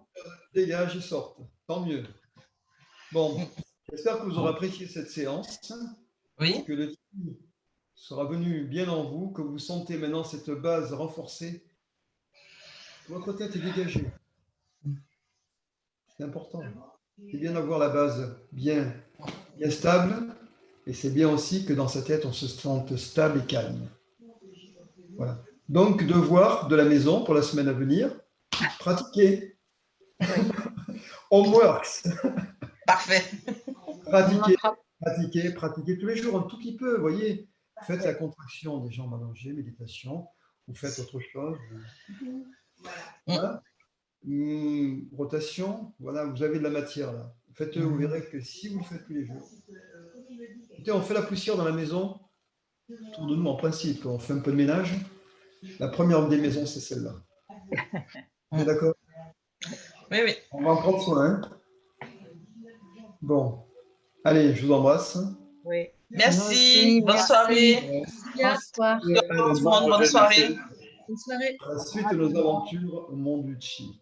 dégagent et sortent. Tant mieux. Bon, j'espère que vous aurez apprécié cette séance. Oui. Que le chi sera venu bien en vous, que vous sentez maintenant cette base renforcée. Votre tête est dégagée. C'est important. C'est bien d'avoir la base bien stable, et c'est bien aussi que dans sa tête, on se sente stable et calme. Voilà. Donc, devoir de la maison pour la semaine à venir, pratiquer. Homeworks. Parfait. Pratiquer tous les jours un tout petit peu, vous voyez. Faites la contraction des jambes allongées, méditation, ou faites autre chose. Voilà. Rotation, voilà, vous avez de la matière là. Faites-le, vous verrez que si vous le faites tous les jours. Écoutez, on fait la poussière dans la maison, autour de nous en principe, on fait un peu de ménage. La première des maisons, c'est celle-là. Vous êtes d'accord? Oui, oui. On va en prendre soin. Hein. Bon, allez, je vous embrasse. Oui. Merci. Bonne soirée. Bonsoir. Bonne soirée. Bonne soirée. La suite de nos aventures au monde du chi.